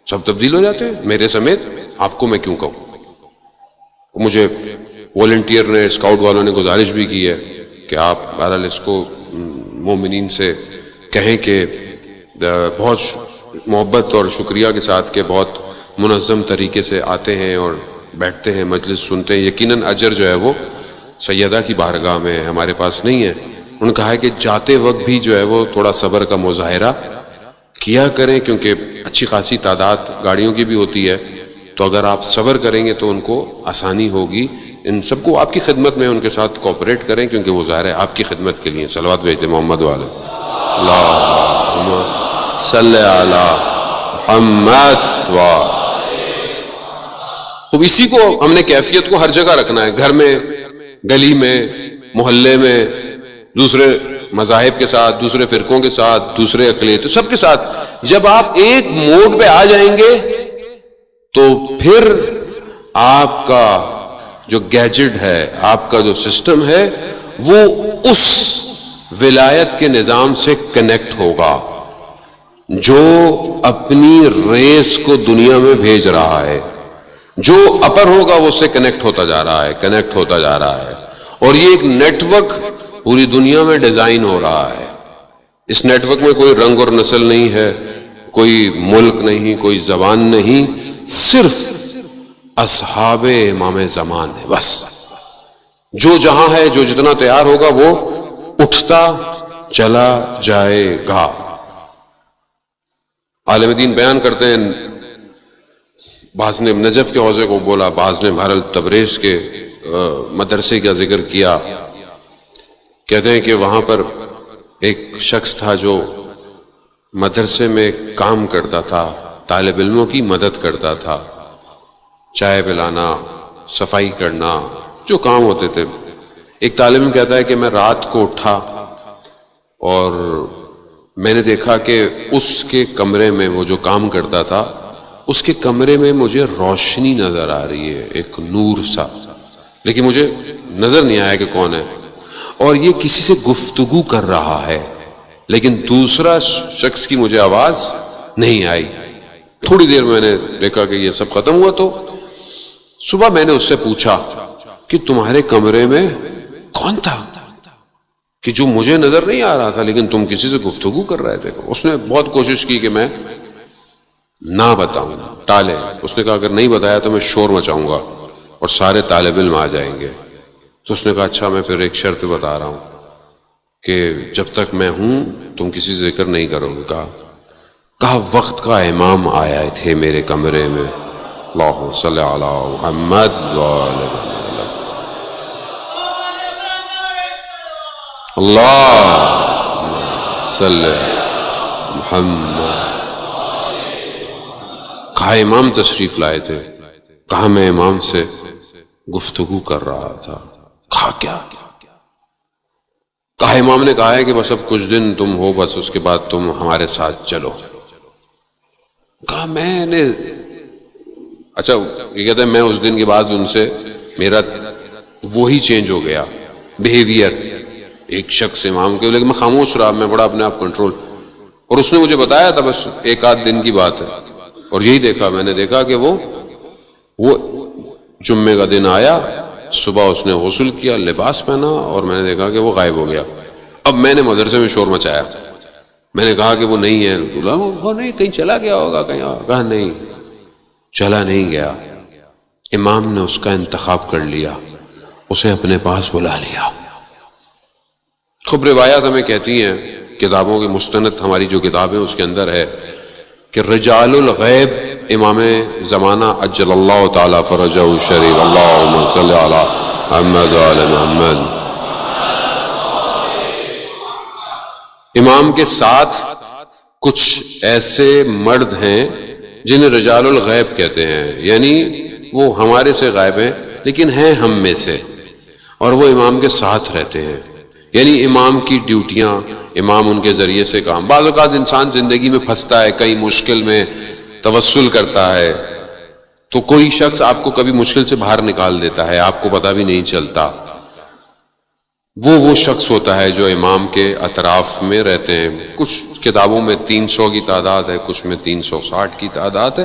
سب تبدیل ہو جاتے ہیں میرے سمیت. آپ کو میں کیوں کہوں؟ مجھے والنٹیئر نے، اسکاؤٹ والوں نے گزارش بھی کی ہے کہ آپ بہرحال اس کو مومنین سے کہیں کہ بہت محبت اور شکریہ کے ساتھ کہ بہت منظم طریقے سے آتے ہیں اور بیٹھتے ہیں، مجلس سنتے ہیں. یقیناً اجر جو ہے وہ سیدہ کی بارگاہ میں ہے، ہمارے پاس نہیں ہے. انہوں نے کہا ہے کہ جاتے وقت بھی جو ہے وہ تھوڑا صبر کا مظاہرہ کیا کریں، کیونکہ اچھی خاصی تعداد گاڑیوں کی بھی ہوتی ہے، تو اگر آپ صبر کریں گے تو ان کو آسانی ہوگی. ان سب کو آپ کی خدمت میں ان کے ساتھ کوآپریٹ کریں، کیونکہ وہ ظاہر ہے آپ کی خدمت کے لیے. صلوات بھیجتے محمد والے اللہم صلی علی محمد. خوب اسی کو ہم نے کیفیت کو ہر جگہ رکھنا ہے، گھر میں، گلی میں، محلے میں، دوسرے مذاہب کے ساتھ، دوسرے فرقوں کے ساتھ، دوسرے اقلیت، سب کے ساتھ. جب آپ ایک موڈ پہ آ جائیں گے تو پھر آپ کا جو گیجٹ ہے، آپ کا جو سسٹم ہے، وہ اس ولایت کے نظام سے کنیکٹ ہوگا جو اپنی ریس کو دنیا میں بھیج رہا ہے. جو اپر ہوگا وہ اس سے کنیکٹ ہوتا جا رہا ہے، کنیکٹ ہوتا جا رہا ہے. اور یہ ایک نیٹ ورک پوری دنیا میں ڈیزائن ہو رہا ہے. اس نیٹ ورک میں کوئی رنگ اور نسل نہیں ہے، کوئی ملک نہیں، کوئی زبان نہیں، صرف اصحاب امام زمان ہے بس. جو جہاں ہے، جو جتنا تیار ہوگا وہ اٹھتا چلا جائے گا. عالم دین بیان کرتے ہیں، بعض نے نجف کے حوزے کو بولا، بعض نے بہرحال تبریز کے مدرسے کا ذکر کیا. کہتے ہیں کہ وہاں پر ایک شخص تھا جو مدرسے میں کام کرتا تھا، طالب علموں کی مدد کرتا تھا، چائے پلانا، صفائی کرنا، جو کام ہوتے تھے. ایک طالب علم کہتا ہے کہ میں رات کو اٹھا اور میں نے دیکھا کہ اس کے کمرے میں، وہ جو کام کرتا تھا، اس کے کمرے میں مجھے روشنی نظر آ رہی ہے، ایک نور سا، لیکن مجھے نظر نہیں آیا کہ کون ہے، اور یہ کسی سے گفتگو کر رہا ہے، لیکن دوسرا شخص کی مجھے آواز نہیں آئی۔ تھوڑی دیر میں نے دیکھا کہ یہ سب ختم ہوا، تو صبح میں نے اس سے پوچھا کہ تمہارے کمرے میں کون تھا کہ جو مجھے نظر نہیں آ رہا تھا لیکن تم کسی سے گفتگو کر رہے تھے؟ اس نے بہت کوشش کی کہ میں نہ بتاؤں، ٹالے۔ اس نے کہا اگر نہیں بتایا تو میں شور مچاؤں گا اور سارے طالب علم آ جائیں گے۔ تو اس نے کہا اچھا میں پھر ایک شرط بتا رہا ہوں کہ جب تک میں ہوں تم کسی سے ذکر نہیں کرو گے۔ کہا وقت کا امام آئے تھے میرے کمرے میں، اللہم صلی علی محمد وعلی محمد، اللہم صلی محمد۔ کہا امام تشریف لائے تھے؟ کہا میں امام سے گفتگو کر رہا تھا۔ کہا کیا؟ کہا امام نے کہا ہے کہ بس اب کچھ دن تم ہو، بس اس کے بعد تم ہمارے ساتھ چلو۔ کہا میں نے اچھا یہ کہتا ہے میں اس دن کے بعد ان سے میرا وہی چینج ہو گیا بیہیویئر، ایک شخص امام کے، لیکن میں خاموش رہا، میں بڑا اپنے آپ کنٹرول، اور اس نے مجھے بتایا تھا بس ایک آدھ دن کی بات ہے، اور یہی دیکھا میں نے، دیکھا کہ وہ جمعے کا دن آیا، صبح اس نے غسل کیا، لباس پہنا، اور میں نے دیکھا کہ وہ غائب ہو گیا۔ اب میں نے مدرسے میں شور مچایا، میں نے کہا کہ وہ نہیں ہے، وہ نہیں کہیں چلا گیا ہوگا کہیں، کہا نہیں چلا نہیں گیا، امام نے اس کا انتخاب کر لیا، اسے اپنے پاس بلا لیا۔ خوب روایات ہمیں کہتی ہیں، کتابوں کی مستند ہماری جو کتاب ہے اس کے اندر ہے کہ رجال الغیب امام زمانہ عجل اللہ تعالی فرجہ الشریف، اللہم صلی علی محمد وعلی محمد، امام کے ساتھ کچھ ایسے مرد ہیں جنہیں رجال الغیب کہتے ہیں، یعنی وہ ہمارے سے غائب ہیں لیکن ہیں ہم میں سے، اور وہ امام کے ساتھ رہتے ہیں، یعنی امام کی ڈیوٹیاں، امام ان کے ذریعے سے کام۔ بعض اوقات انسان زندگی میں پھنستا ہے، کئی مشکل میں توسل کرتا ہے، تو کوئی شخص آپ کو کبھی مشکل سے باہر نکال دیتا ہے، آپ کو پتہ بھی نہیں چلتا، وہ شخص ہوتا ہے جو امام کے اطراف میں رہتے ہیں۔ کچھ کتابوں میں 300 کی تعداد ہے، کچھ میں 360 کی تعداد ہے،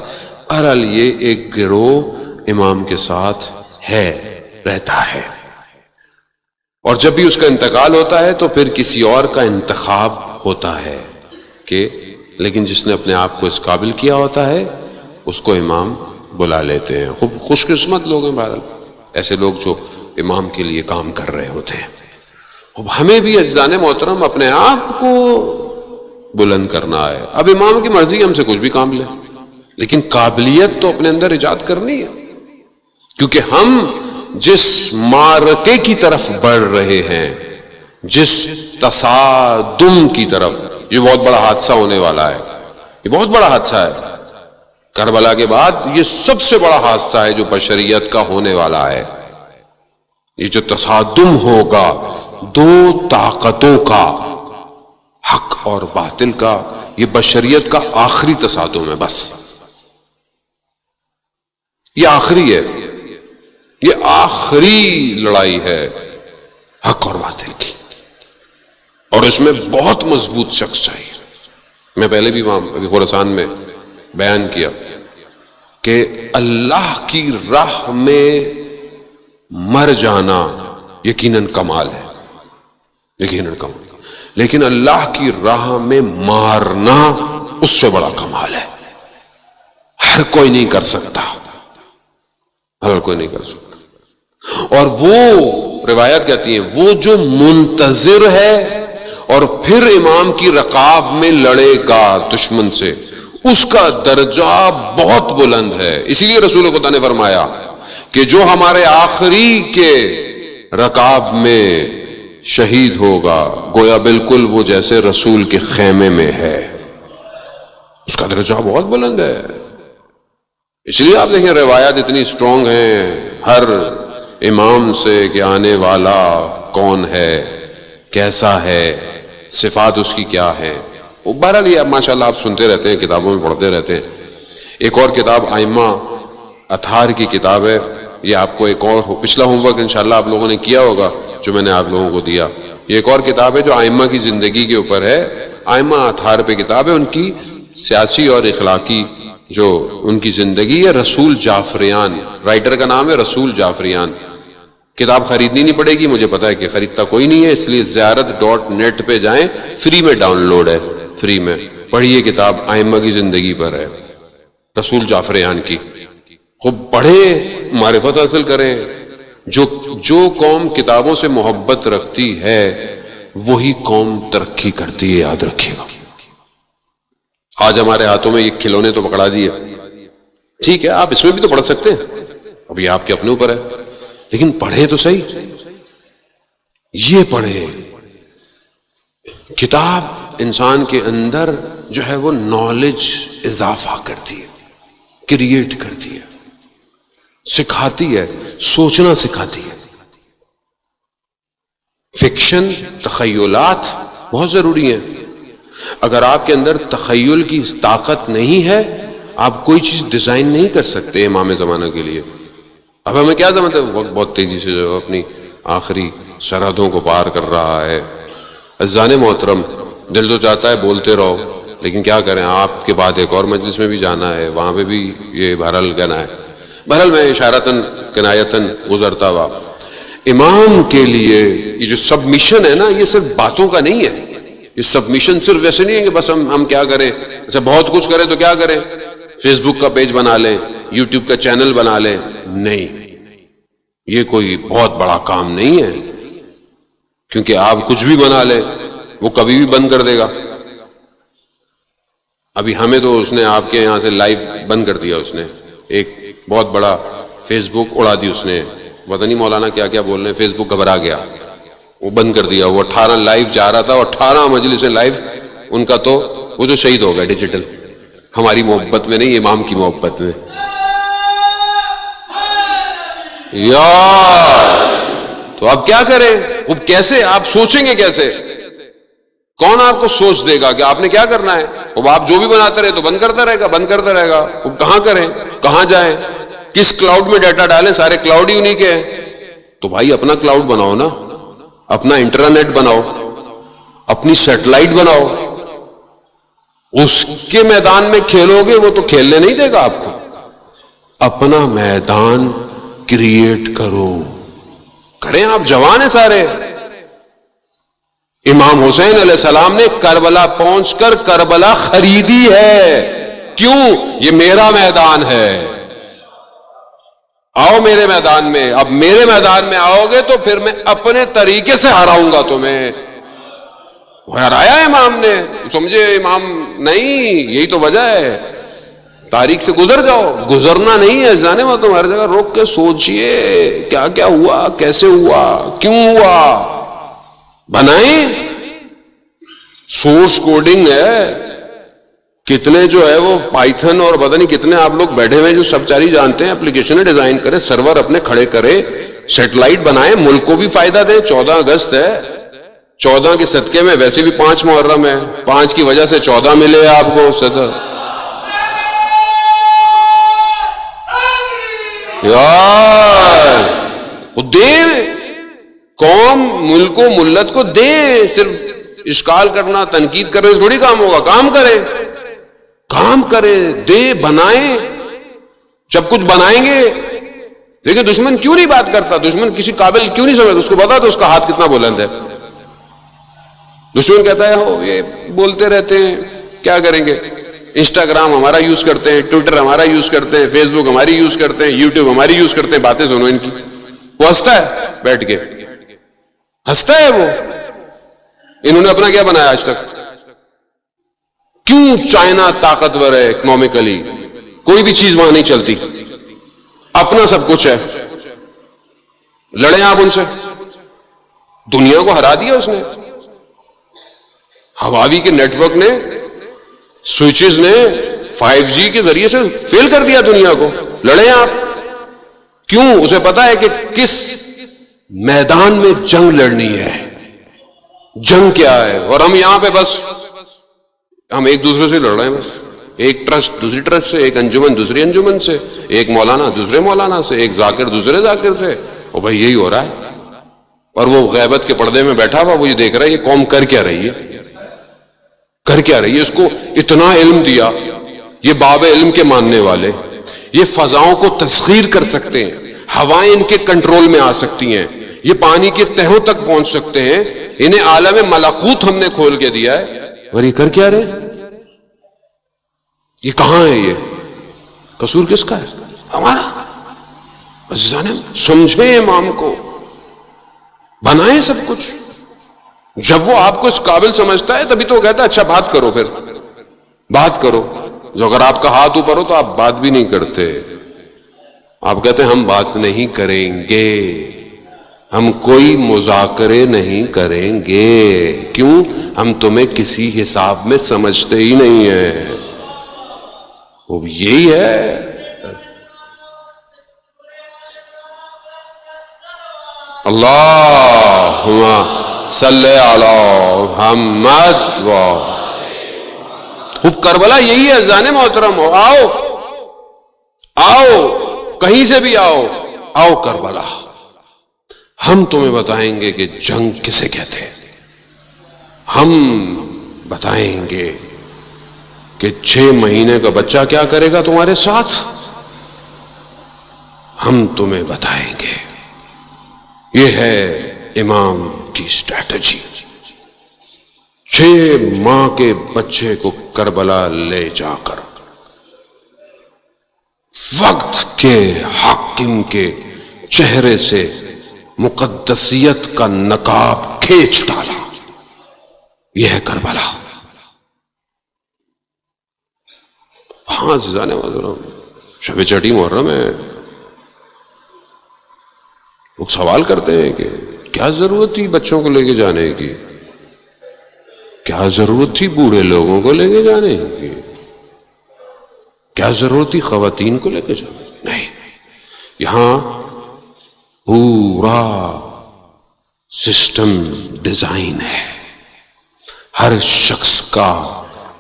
بہرحال یہ ایک گروہ امام کے ساتھ ہے، رہتا ہے، اور جب بھی اس کا انتقال ہوتا ہے تو پھر کسی اور کا انتخاب ہوتا ہے کہ، لیکن جس نے اپنے آپ کو اس قابل کیا ہوتا ہے اس کو امام بلا لیتے ہیں۔ خوب خوش قسمت لوگ ہیں بہرحال ایسے لوگ جو امام کے لیے کام کر رہے ہوتے ہیں۔ اب ہمیں بھی عزیزان محترم اپنے آپ کو بلند کرنا ہے۔ اب امام کی مرضی ہم سے کچھ بھی کام لے، لیکن قابلیت تو اپنے اندر ایجاد کرنی ہے، کیونکہ ہم جس معرکے کی طرف بڑھ رہے ہیں، جس تصادم کی طرف، یہ بہت بڑا حادثہ ہونے والا ہے، یہ بہت بڑا حادثہ ہے، کربلا کے بعد یہ سب سے بڑا حادثہ ہے جو بشریت کا ہونے والا ہے۔ یہ جو تصادم ہوگا دو طاقتوں کا، حق اور باطل کا، یہ بشریت کا آخری تصادم ہے، بس یہ آخری ہے، یہ آخری لڑائی ہے حق اور باطل کی، اور اس میں بہت مضبوط شخص چاہیے۔ میں پہلے بھی وہاں ابھی خراسان میں بیان کیا کہ اللہ کی راہ میں مر جانا یقیناً کمال ہے، یقیناً کمال، لیکن اللہ کی راہ میں مارنا اس سے بڑا کمال ہے۔ ہر کوئی نہیں کر سکتا، ہر کوئی نہیں کر سکتا، اور وہ روایت کہتی ہیں وہ جو منتظر ہے اور پھر امام کی رکاب میں لڑے گا دشمن سے، اس کا درجہ بہت بلند ہے۔ اسی لیے رسول خدا نے فرمایا کہ جو ہمارے آخری کے رکاب میں شہید ہوگا گویا بالکل وہ جیسے رسول کے خیمے میں ہے، اس کا درجہ بہت بلند ہے۔ اس لیے آپ دیکھیں روایات اتنی سٹرونگ ہیں ہر امام سے کہ آنے والا کون ہے، کیسا ہے، صفات اس کی کیا ہے۔ وہ بہرحال یہ ماشاءاللہ آپ سنتے رہتے ہیں، کتابوں میں پڑھتے رہتے ہیں۔ ایک اور کتاب ائمہ اطہار کی کتاب ہے، یہ آپ کو ایک اور پچھلا ہوم ورک انشاءاللہ آپ لوگوں نے کیا ہوگا جو میں نے آپ لوگوں کو دیا. یہ ایک اور کتاب ہے جو ائمہ کی زندگی کے اوپر ہے. ائمہ اطہار پہ کتاب ہے, ان کی سیاسی اور اخلاقی جو ان کی زندگی ہے. رسول جعفریان رائٹر کا نام ہے, رسول جعفریان. کتاب خریدنی نہیں پڑے گی, مجھے پتا ہے کہ خریدتا کوئی نہیں ہے, اس لیے زیارت.net پہ جائیں, فری میں ڈاؤن لوڈ ہے, فری میں پڑھیے. کتاب ائمہ کی زندگی پر ہے, رسول جعفریان کی. خوب پڑھیں, معرفت حاصل کریں. جو قوم کتابوں سے محبت رکھتی ہے وہی قوم ترقی کرتی ہے, یاد رکھیے گا. آج ہمارے ہاتھوں میں یہ کھلونے تو پکڑا دیے, ٹھیک ہے آپ اس میں بھی تو پڑھ سکتے ہیں, اب یہ آپ کے اپنے اوپر ہے, لیکن پڑھیں تو صحیح. یہ پڑھیں, کتاب انسان کے اندر جو ہے وہ نالج اضافہ کرتی ہے, کریٹ کرتی ہے, سکھاتی ہے, سوچنا سکھاتی ہے. فکشن, تخیلات بہت ضروری ہیں. اگر آپ کے اندر تخیل کی طاقت نہیں ہے آپ کوئی چیز ڈیزائن نہیں کر سکتے امام زمانہ کے لیے. اب ہمیں کیا سمجھتے ہیں, وقت بہت تیزی سے جو اپنی آخری سرحدوں کو پار کر رہا ہے. عزیزان محترم, دل تو چاہتا ہے بولتے رہو, لیکن کیا کریں, آپ کے بعد ایک اور مجلس میں بھی جانا ہے, وہاں پہ بھی یہ بہرحال کہنا ہے. بہرحال میں اشارتاً کنایتاً گزرتا ہوا, امام کے لیے یہ جو سبمیشن ہے نا, یہ صرف باتوں کا نہیں ہے. یہ سبمیشن صرف ویسے نہیں ہے کہ بس ہم کیا کریں, ایسا بہت کچھ کریں تو کیا کریں, فیس بک کا پیج بنا لیں, یوٹیوب کا چینل بنا لیں. نہیں, یہ کوئی بہت بڑا کام نہیں ہے, کیونکہ آپ کچھ بھی بنا لیں وہ کبھی بھی بند کر دے گا. ابھی ہمیں تو اس نے آپ کے یہاں سے لائیو بند کر دیا, اس نے ایک بہت بڑا فیس بک اڑا دی اس نے, پتہ نہیں مولانا کیا کیا بول رہے ہیں, فیس بک گھبرا گیا, وہ بند کر دیا. وہ 18 لائیو چاہ رہا تھا, 18 مجلس لائیو ان کا, تو وہ جو شہید ہو گئے ڈیجیٹل. ہماری محبت میں نہیں, امام کی محبت میں. یار تو آپ کیا کریں, وہ کیسے آپ سوچیں گے, کیسے, کون آپ کو سوچ دے گا کہ آپ نے کیا کرنا ہے. وہ آپ جو بھی بناتے رہے تو بند کرتا رہے گا, بند کرتا رہے گا. وہ کہاں کریں, کہاں جائیں, کس کلاؤڈ میں ڈیٹا ڈالیں, سارے کلاؤڈ ہی انہی کے ہیں. تو بھائی اپنا کلاؤڈ بناؤ نا, اپنا انٹرنیٹ بناؤ, اپنی سیٹلائٹ بناؤ, اس کے میدان میں کھیلو گے, وہ تو کھیلنے نہیں دے گا آپ کو. اپنا میدان کریٹ کرو, کریں, آپ جوان ہیں سارے. امام حسین علیہ السلام نے کربلا پہنچ کر کربلا خریدی ہے. کیوں, یہ میرا میدان ہے, آؤ میرے میدان میں. اب میرے میدان میں آؤ گے تو پھر میں اپنے طریقے سے ہراؤں گا تمہیں. ہرایا امام نے, سمجھے امام نہیں, یہی تو وجہ ہے. تاریخ سے گزر جاؤ, گزرنا نہیں ہے جانے میں, تم ہر جگہ روک کے سوچئے کیا کیا ہوا, کیسے ہوا, کیوں ہوا. بنائیں, سورس کوڈنگ ہے, کتنے جو ہے وہ پائتھن اور پتہ نہیں کتنے آپ لوگ بیٹھے ہوئے جو سب چاری جانتے ہیں, اپلیکیشن ڈیزائن کریں, سرور اپنے کھڑے کریں, سیٹلائٹ بنائیں, ملک کو بھی فائدہ دیں. 14 اگست ہے, 14 کے صدقے میں, ویسے بھی 5 محرم ہے, 5 کی وجہ سے 14 ملے آپ کو صدر. یار وہ دے, قوم ملک و ملت کو دے. صرف اشکال کرنا, تنقید کرنے سے تھوڑی کام ہوگا. کام کریں, کام کریں, دے, بنائیں. جب کچھ بنائیں گے, دیکھیں دشمن کیوں نہیں بات کرتا, دشمن کسی قابل کیوں نہیں سمجھتا, اس کو پتا تو اس کا ہاتھ کتنا بلند ہے. دشمن کہتا ہے ہو یہ بولتے رہتے ہیں, کیا کریں گے, انسٹاگرام ہمارا یوز کرتے ہیں, ٹویٹر ہمارا یوز کرتے ہیں, فیس بک ہماری یوز کرتے ہیں, یوٹیوب ہماری یوز کرتے ہیں, باتیں سنو ان کی. وہ ہنستا ہے بیٹھ کے, ہنستا ہے وہ. انہوں نے اپنا کیا بنایا آج تک, کیوں چائنا طاقتور ہے اکنامکلی, کوئی بھی چیز وہاں نہیں چلتی, اپنا سب کچھ ہے. لڑیں آپ ان سے, دنیا کو ہرا دیا اس نے. ہواوی کے نیٹ ورک نے, سوئچز نے 5G کے ذریعے سے فیل کر دیا دنیا کو. لڑیں آپ, کیوں, اسے پتا ہے کہ کس میدان میں جنگ لڑنی ہے, جنگ کیا ہے. اور ہم یہاں پہ بس ہم ایک دوسرے سے لڑ رہے ہیں, بس ایک ٹرسٹ دوسری ٹرسٹ سے، ایک انجمن دوسری انجمن سے، ایک مولانا دوسرے مولانا سے، ایک ذاکر دوسرے ذاکر سے. اور بھائی یہی ہو رہا ہے. اور وہ غیبت کے پردے میں بیٹھا ہوا وہ یہ دیکھ رہا ہے یہ قوم کر کیا رہی ہے، کر کیا رہی ہے. اس کو اتنا علم دیا، یہ باب علم کے ماننے والے، یہ فضاؤں کو تسخیر کر سکتے ہیں، ہوائیں ان کے کنٹرول میں آ سکتی ہیں، یہ پانی کے تہوں تک پہنچ سکتے ہیں، انہیں عالم ملکوت ہم نے کھول کے دیا ہے، اور یہ کر کیا رہے؟ یہ کہاں ہے؟ یہ قصور کس کا ہے؟ ہمارا. سمجھیں امام کو، بنائیں سب کچھ. جب وہ آپ کو اس قابل سمجھتا ہے تبھی تو وہ کہتا ہے اچھا بات کرو، پھر بات کرو. جو اگر آپ کا ہاتھ اوپر ہو تو آپ بات بھی نہیں کرتے، آپ کہتے ہیں ہم بات نہیں کریں گے، ہم کوئی مذاکرے نہیں کریں گے. کیوں؟ ہم تمہیں کسی حساب میں سمجھتے ہی نہیں ہیں. وہ یہی ہے. اللہم صلی علی محمد و خوب. کربلا یہی ہے عزیزان محترم. آؤ آؤ، کہیں سے بھی آؤ، آؤ کربلا. ہم تمہیں بتائیں گے کہ جنگ کسے کہتے ہیں، ہم بتائیں گے کہ 6 مہینے کا بچہ کیا کرے گا تمہارے ساتھ، ہم تمہیں بتائیں گے. یہ ہے امام کی اسٹریٹجی. 6 ماہ کے بچے کو کربلا لے جا کر وقت کے حاکم کے چہرے سے مقدسیت کا نقاب کھینچ ڈالا. یہ ہے کربلا. ہاں عزیزان محترم، شب چٹی محرم ہے. لوگ سوال کرتے ہیں کہ کیا ضرورت تھی بچوں کو لے کے جانے کی، کیا ضرورت تھی بوڑھے لوگوں کو لے کے جانے کی، کیا ضرورت تھی خواتین کو لے کے جانے کی؟ نہیں، یہاں پورا سسٹم ڈیزائن ہے. ہر شخص کا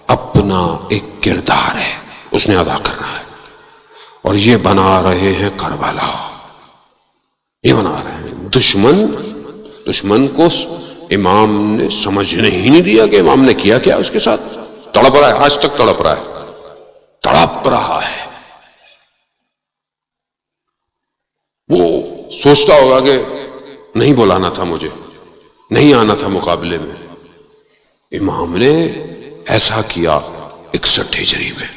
اپنا ایک کردار ہے، اس نے ادا کرنا ہے. اور یہ بنا رہے ہیں کربلا، یہ بنا رہے ہیں. دشمن کو امام نے سمجھنے ہی نہیں دیا کہ امام نے کیا کیا اس کے ساتھ. تڑپ رہا ہے، آج تک تڑپ رہا ہے، تڑپ رہا ہے. وہ سوچتا ہوگا کہ نہیں بلانا تھا مجھے، نہیں آنا تھا مقابلے میں. امام نے ایسا کیا 61 ہجری میں.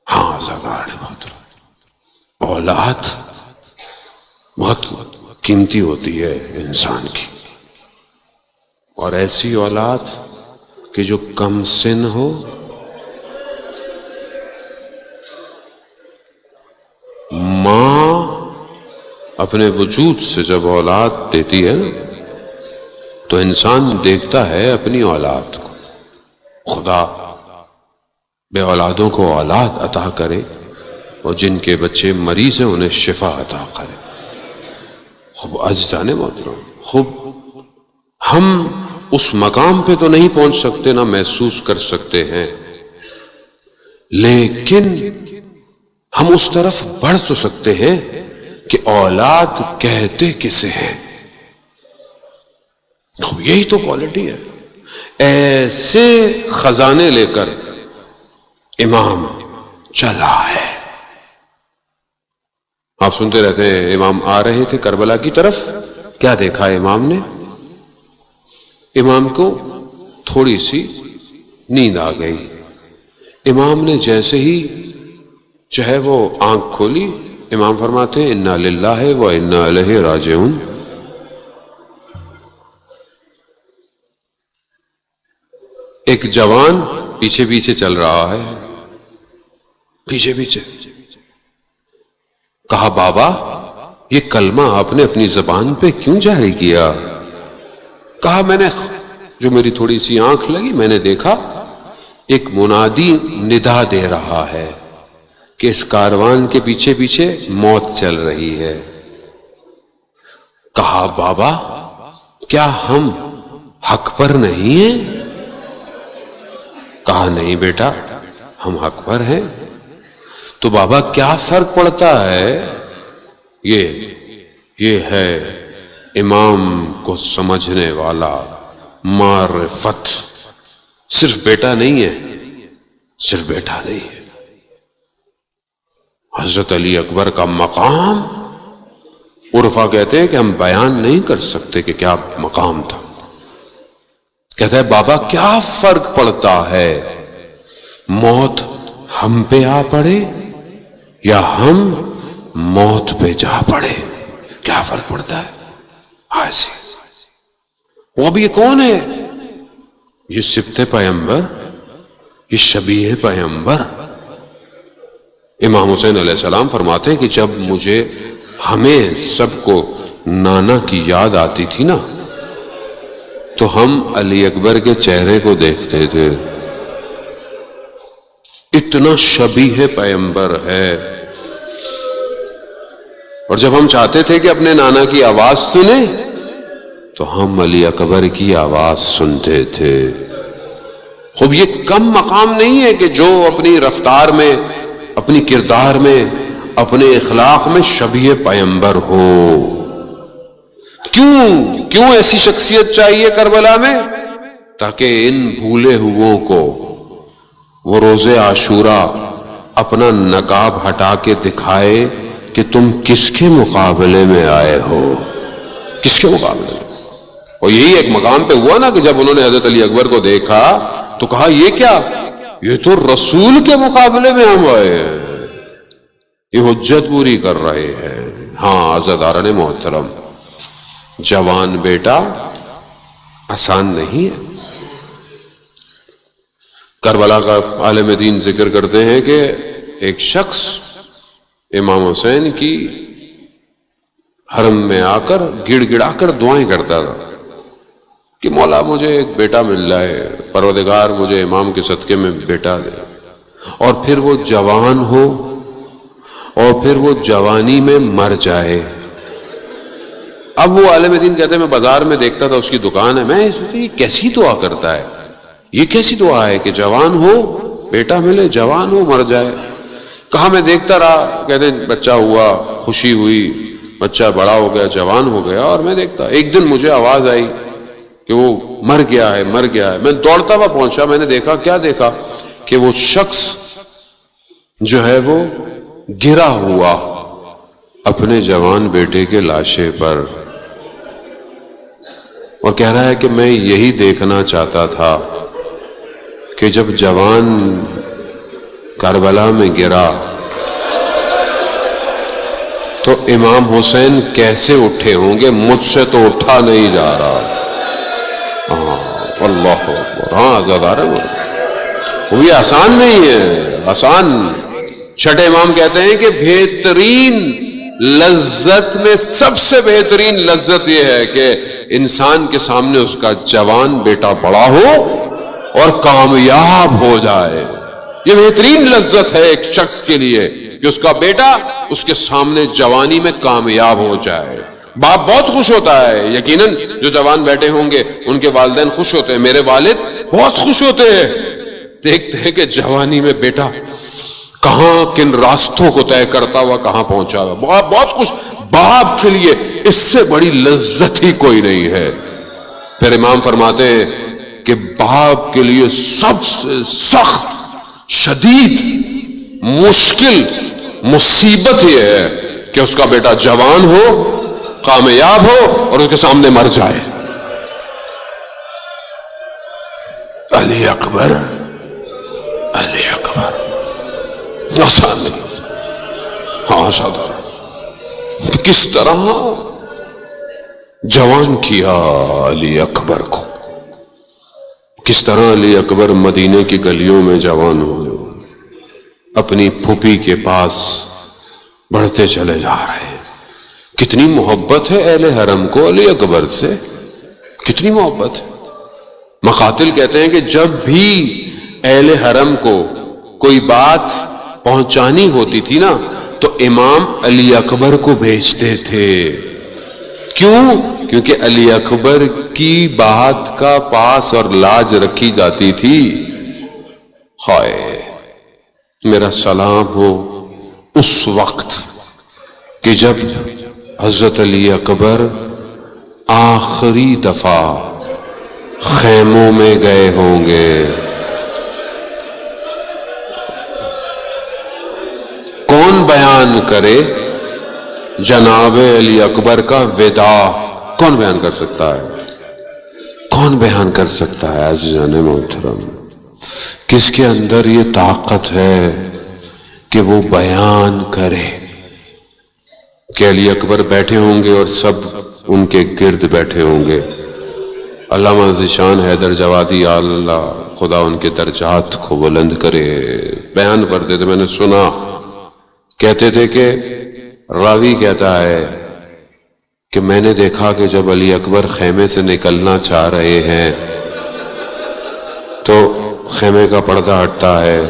ہاں سرکار نے اولاد بہت قیمتی ہوتی ہے انسان کی، اور ایسی اولاد کہ جو کم سن ہو، ماں اپنے وجود سے جب اولاد دیتی ہے نا تو انسان دیکھتا ہے اپنی اولاد کو. خدا بے اولادوں کو اولاد عطا کرے، اور جن کے بچے مریض ہیں انہیں شفا عطا کرے. خوب عزیزان محترم، خوب ہم اس مقام پہ تو نہیں پہنچ سکتے، نہ محسوس کر سکتے ہیں، لیکن ہم اس طرف بڑھ تو سکتے ہیں کہ اولاد کہتے کسے ہیں. یہی تو کوالٹی ہے. ایسے خزانے لے کر امام چلا ہے. آپ سنتے رہتے ہیں امام آ رہے تھے کربلا کی طرف. کیا دیکھا امام نے؟ امام کو تھوڑی سی نیند آ گئی. امام نے جیسے ہی چاہے وہ آنکھ کھولی، امام فرماتے ہیں انا للہ و انا الیہ راجعون. ایک جوان پیچھے پیچھے چل رہا ہے، پیچھے پیچھے. کہا بابا یہ کلمہ آپ نے اپنی زبان پہ کیوں جاری کیا؟ کہا میں نے جو میری تھوڑی سی آنکھ لگی میں نے دیکھا ایک منادی ندا دے رہا ہے کہ اس کاروان کے پیچھے پیچھے موت چل رہی ہے. کہا بابا کیا ہم حق پر نہیں ہیں؟ کہا نہیں بیٹا، ہم اکبر ہیں. تو بابا کیا فرق پڑتا ہے؟ یہ ہے امام کو سمجھنے والا معرفت. صرف بیٹا نہیں ہے، صرف بیٹا نہیں ہے. حضرت علی اکبر کا مقام عرفا کہتے ہیں کہ ہم بیان نہیں کر سکتے کہ کیا مقام تھا. کہتا ہے بابا کیا فرق پڑتا ہے، موت ہم پہ آ پڑے یا ہم موت پہ جا پڑے؟ کیا فرق پڑتا ہے؟ ایسے وہ اب یہ کون ہے؟ یہ سبط پیغمبر، یہ شبیہ پیغمبر. امام حسین علیہ السلام فرماتے ہیں کہ جب مجھے ہمیں سب کو نانا کی یاد آتی تھی نا، تو ہم علی اکبر کے چہرے کو دیکھتے تھے. اتنا شبیہ پیغمبر ہے. اور جب ہم چاہتے تھے کہ اپنے نانا کی آواز سنیں تو ہم علی اکبر کی آواز سنتے تھے. خوب یہ کم مقام نہیں ہے کہ جو اپنی رفتار میں، اپنی کردار میں، اپنے اخلاق میں شبیہ پیغمبر ہو. کیوں ایسی شخصیت چاہیے کربلا میں؟ تاکہ ان بھولے ہوئوں کو وہ روز عاشوراء اپنا نقاب ہٹا کے دکھائے کہ تم کس کے مقابلے میں آئے ہو، کس کے مقابلے میں. اور یہی ایک مقام پہ ہوا نا کہ جب انہوں نے حضرت علی اکبر کو دیکھا تو کہا یہ کیا؟ یہ تو رسول کے مقابلے میں ہم آئے ہیں، یہ حجت پوری کر رہے ہیں. ہاں عزیزان محترم، جوان بیٹا آسان نہیں ہے. کربلا کا عالم دین ذکر کرتے ہیں کہ ایک شخص امام حسین کی حرم میں آ کر گڑ گڑا کر دعائیں کرتا تھا کہ مولا مجھے ایک بیٹا مل جائے، پروردگار مجھے امام کے صدقے میں بیٹا دے. اور پھر وہ جوان ہو اور پھر وہ جوانی میں مر جائے. اب وہ عالم دین کہتے ہیں میں بازار میں دیکھتا تھا، اس کی دکان ہے، میں یہ کیسی دعا کرتا ہے، یہ کیسی دعا ہے کہ جوان ہو بیٹا ملے، جوان ہو مر جائے. کہاں میں دیکھتا رہا، کہتے ہیں بچہ ہوا، خوشی ہوئی، بچہ بڑا ہو گیا، جوان ہو گیا. اور میں دیکھتا، ایک دن مجھے آواز آئی کہ وہ مر گیا ہے. میں دوڑتا ہوا پہنچا، میں نے دیکھا، کیا دیکھا کہ وہ شخص جو ہے وہ گرا ہوا اپنے جوان بیٹے کے لاشے پر، اور کہہ رہا ہے کہ میں یہی دیکھنا چاہتا تھا کہ جب جوان کربلا میں گرا تو امام حسین کیسے اٹھے ہوں گے، مجھ سے تو اٹھا نہیں جا رہا. اللہ اکبر. ہاں آزادار ہے وہ بھی آسان نہیں ہے. آسان چھٹے امام کہتے ہیں کہ بہترین لذت میں سب سے بہترین لذت یہ ہے کہ انسان کے سامنے اس کا جوان بیٹا بڑا ہو اور کامیاب ہو جائے. یہ بہترین لذت ہے ایک شخص کے لیے کہ اس کا بیٹا اس کے سامنے جوانی میں کامیاب ہو جائے. باپ بہت خوش ہوتا ہے، یقیناً جو جوان بیٹے ہوں گے ان کے والدین خوش ہوتے ہیں. میرے والد بہت خوش ہوتے ہیں، دیکھتے ہیں کہ جوانی میں بیٹا کہاں کن راستوں کو طے کرتا ہوا کہاں پہنچا ہوا. بہت خوش. باپ کے لیے اس سے بڑی لذت ہی کوئی نہیں ہے. پھر امام فرماتے ہیں کہ باپ کے لیے سب سے سخت، شدید، مشکل مصیبت یہ ہے کہ اس کا بیٹا جوان ہو، کامیاب ہو اور اس کے سامنے مر جائے. علی اکبر، علی اکبر آسان نہیں. ہاں سادہ کس طرح جوان کیا علی اکبر کو، کس طرح علی اکبر مدینے کی گلیوں میں جوان ہوئے، اپنی پھوپھی کے پاس بڑھتے چلے جا رہے ہیں. کتنی محبت ہے اہل حرم کو علی اکبر سے، کتنی محبت ہے. مقاتل کہتے ہیں کہ جب بھی اہل حرم کو کوئی بات پہنچانی ہوتی تھی نا تو امام علی اکبر کو بھیجتے تھے. کیوں؟ کیونکہ علی اکبر کی بات کا پاس اور لاج رکھی جاتی تھی. ہائے میرا سلام ہو اس وقت کہ جب حضرت علی اکبر آخری دفعہ خیموں میں گئے ہوں گے. کون بیان کرے جناب علی اکبر کا وداع؟ کون بیان کر سکتا ہے؟ کون بیان کر سکتا ہے عزیزان محترم؟ کس کے اندر یہ طاقت ہے کہ وہ بیان کرے؟ کہ علی اکبر بیٹھے ہوں گے اور سب ان کے گرد بیٹھے ہوں گے. علامہ ذیشان حیدر جوادی اللہ خدا ان کے درجات کو بلند کرے بیان کرتے تھے. میں نے سنا کہتے تھے کہ راوی کہتا ہے کہ میں نے دیکھا کہ جب علی اکبر خیمے سے نکلنا چاہ رہے ہیں تو خیمے کا پردہ ہٹتا ہے،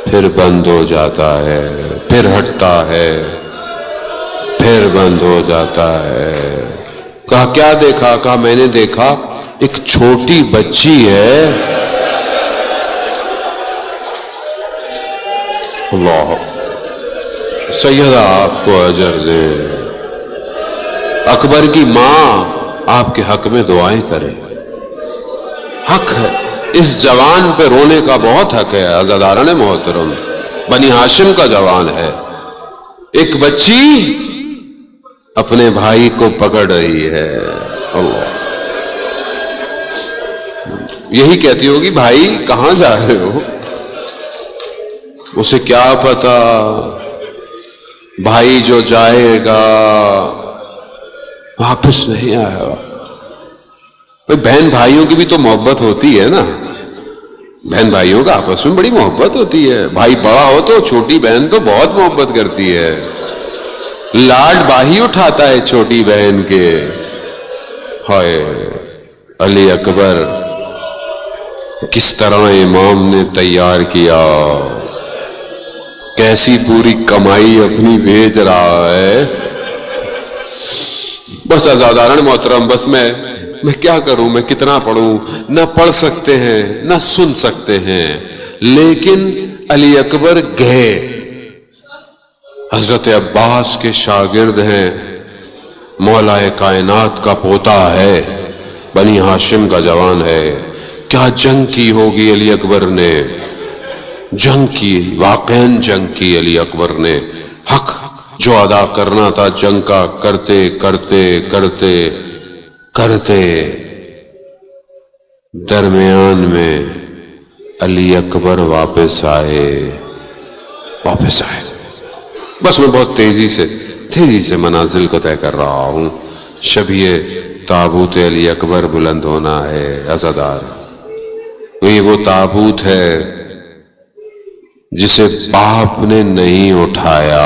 پھر بند ہو جاتا ہے، پھر ہٹتا ہے، پھر بند ہو جاتا ہے. کہا کیا دیکھا؟ کہا میں نے دیکھا ایک چھوٹی بچی ہے. اللہ سیدہ آپ کو اجر دے. اکبر کی ماں آپ کے حق میں دعائیں کرے. حق ہے، اس جوان پہ رونے کا بہت حق ہے عزیزان محترم. بنی ہاشم کا جوان ہے. ایک بچی اپنے بھائی کو پکڑ رہی ہے. اللہ یہی کہتی ہوگی بھائی کہاں جا رہے ہو؟ اسے کیا پتا بھائی جو جائے گا واپس نہیں آئے گا. بہن بھائیوں کی بھی تو محبت ہوتی ہے نا. بہن بھائیوں کا آپس میں بڑی محبت ہوتی ہے. بھائی بڑا ہو تو چھوٹی بہن تو بہت محبت کرتی ہے. لاڈ باہی اٹھاتا ہے چھوٹی بہن کے. ہائے علی اکبر کس طرح امام نے تیار کیا، کیسی پوری کمائی اپنی بیچ رہا ہے. بس عزیزان محترم، بس میں کیا کروں، میں کتنا پڑھوں؟ نہ پڑھ سکتے ہیں نہ سن سکتے ہیں. لیکن علی اکبر گئے. حضرت عباس کے شاگرد ہیں، مولا کائنات کا پوتا ہے، بنی ہاشم کا جوان ہے. کیا جنگ کی ہوگی علی اکبر نے، جنگ کی، واقعاً جنگ کی علی اکبر نے. حق جو ادا کرنا تھا جنگ کا کرتے کرتے کرتے کرتے درمیان میں علی اکبر واپس آئے. بس میں بہت تیزی سے منازل کو طے کر رہا ہوں. شبیہ تابوت علی اکبر بلند ہونا ہے عزادار. یہ وہ تابوت ہے جسے باپ نے نہیں اٹھایا.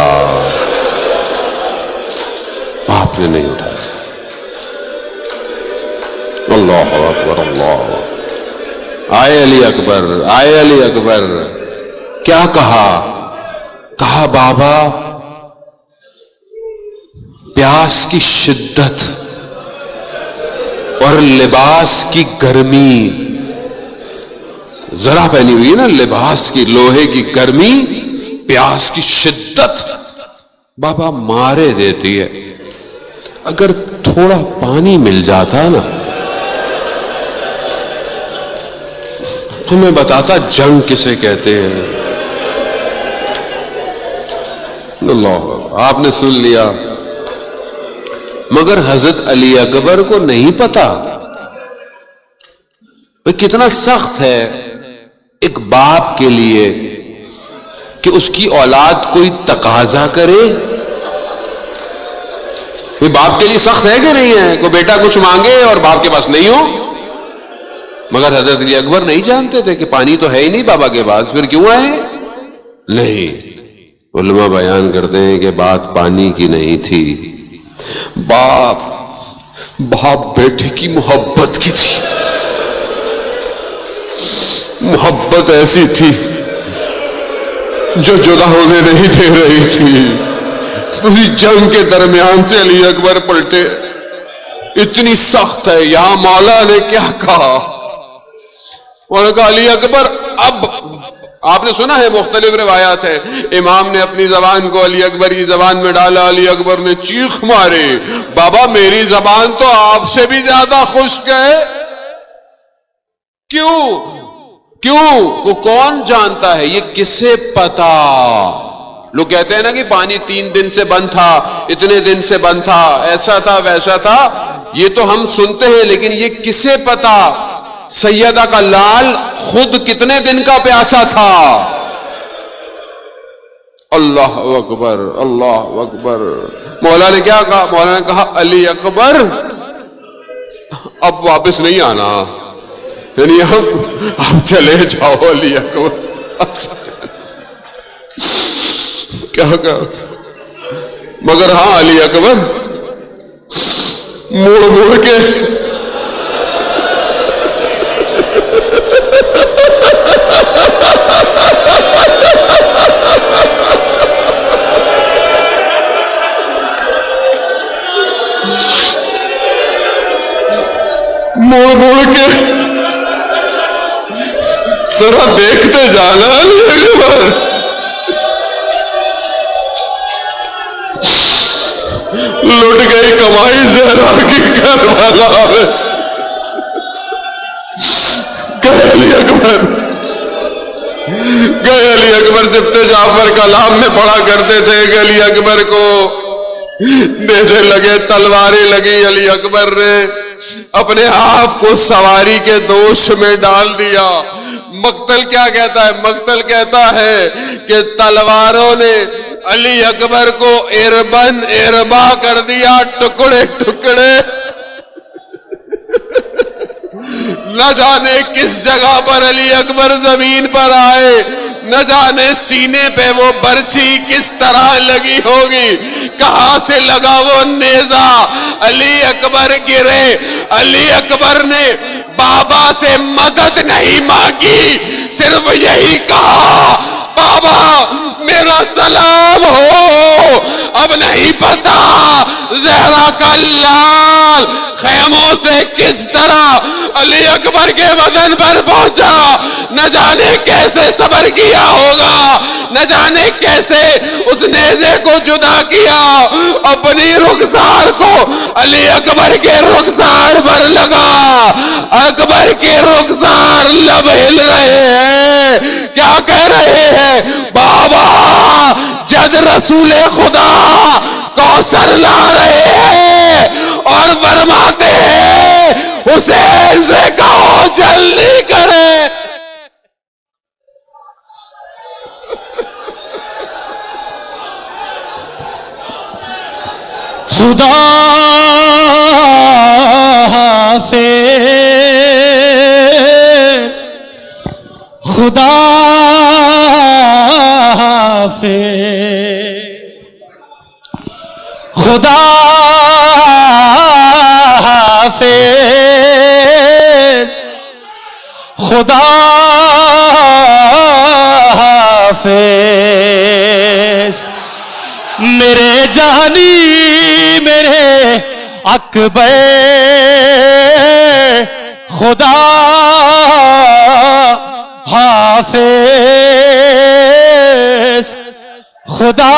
باپ نے نہیں اٹھایا. اللہ اکبر اللہ. آئے علی اکبر، آئے علی اکبر. کیا کہا؟ کہا بابا پیاس کی شدت اور لباس کی گرمی، ذرا پہنی ہوئی ہے نا لباس کی، لوہے کی گرمی، پیاس کی شدت بابا مارے دیتی ہے. اگر تھوڑا پانی مل جاتا نا تو میں بتاتا جنگ کسے کہتے ہیں. اللہ آپ نے سن لیا، مگر حضرت علی اکبر کو نہیں پتا کتنا سخت ہے ایک باپ کے لیے کہ اس کی اولاد کوئی تقاضا کرے. باپ کے لیے سخت ہے کہ نہیں ہے؟ کوئی بیٹا کچھ مانگے اور باپ کے پاس نہیں ہو. مگر حضرت علی اکبر نہیں جانتے تھے کہ پانی تو ہے ہی نہیں بابا کے پاس، پھر کیوں آئے؟ نہیں، علماء بیان کرتے ہیں کہ بات پانی کی نہیں تھی، باپ بیٹے کی محبت کی تھی. محبت ایسی تھی جو جدا ہونے نہیں دے رہی تھی. اسی جنگ کے درمیان سے علی اکبر پلٹے. اتنی سخت ہے. یہاں مولا نے کیا کہا؟ اور کہا علی اکبر اب آپ نے سنا ہے مختلف روایات ہے، امام نے اپنی زبان کو علی اکبر کی زبان میں ڈالا، علی اکبر نے چیخ مارے، بابا میری زبان تو آپ سے بھی زیادہ خشک ہے۔ کیوں؟ وہ کون جانتا ہے، یہ کسے پتا؟ لوگ کہتے ہیں نا کہ پانی 3 دن سے بند تھا، اتنے دن سے بند تھا، ایسا تھا ویسا تھا، یہ تو ہم سنتے ہیں، لیکن یہ کسے پتا سیدہ کا لال خود کتنے دن کا پیاسا تھا؟ اللہ اکبر، اللہ اکبر۔ مولا نے کیا کہا؟ مولا نے کہا علی اکبر اب واپس نہیں آنا، یعنی اب چلے جاؤ علی اکبر۔ کیا کہا؟ مگر ہاں علی اکبر مڑ کے مڑ کے ذرا دیکھتے جانا علی اکبر، لٹ گئی کمائی زہرا کی کربلا میں۔ گئے علی اکبر، سبط جعفر کلام میں پڑھا کرتے تھے کہ علی اکبر کو نیزے لگے، تلواریں لگی، علی اکبر نے اپنے آپ کو سواری کے دوش میں ڈال دیا۔ مقتل کیا کہتا ہے؟ مقتل کہتا ہے کہ تلواروں نے علی اکبر کو اربا کر دیا، ٹکڑے ٹکڑے۔ نہ جانے کس جگہ پر علی اکبر زمین پر آئے، نہ جانے سینے پہ وہ برچھی کس طرح لگی ہوگی، کہاں سے لگا وہ نیزہ، علی اکبر گرے۔ علی اکبر نے بابا سے مدد نہیں مانگی، صرف یہی کہا بابا میرا سلام ہو۔ اب نہیں پتا زہرا کا لال خیموں سے کس طرح علی اکبر کے بدن پر پہنچا، نہ جانے کیسے صبر کیا ہوگا، نہ جانے کیسے اس نیزے کو جدا کیا، اپنی رخسار کو علی اکبر کے رخسار پر لگا۔ اکبر کے رخسار لب ہل رہے ہیں، کیا کہہ رہے ہیں؟ بابا جد رسول خدا کوثر لا رہے ہیں اور فرماتے ہیں حسین سے کہو جلدی کرے۔ خدا حافظ، خدا حافظ، خدا حافظ، خدا حافظ۔ میرے جانی میرے اکبر، خدا حافظ، خدا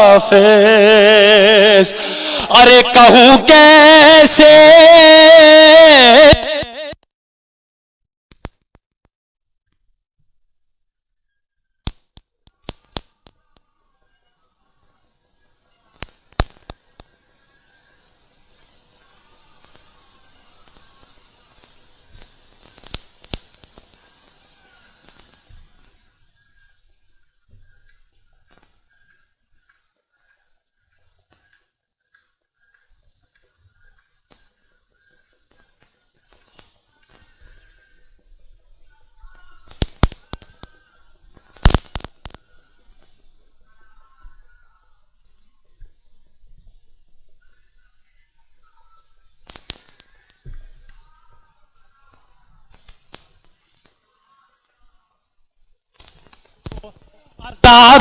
حافظ۔ ارے کہوں کیسے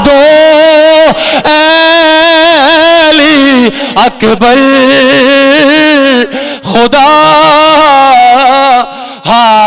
دو علی اکبر، خدا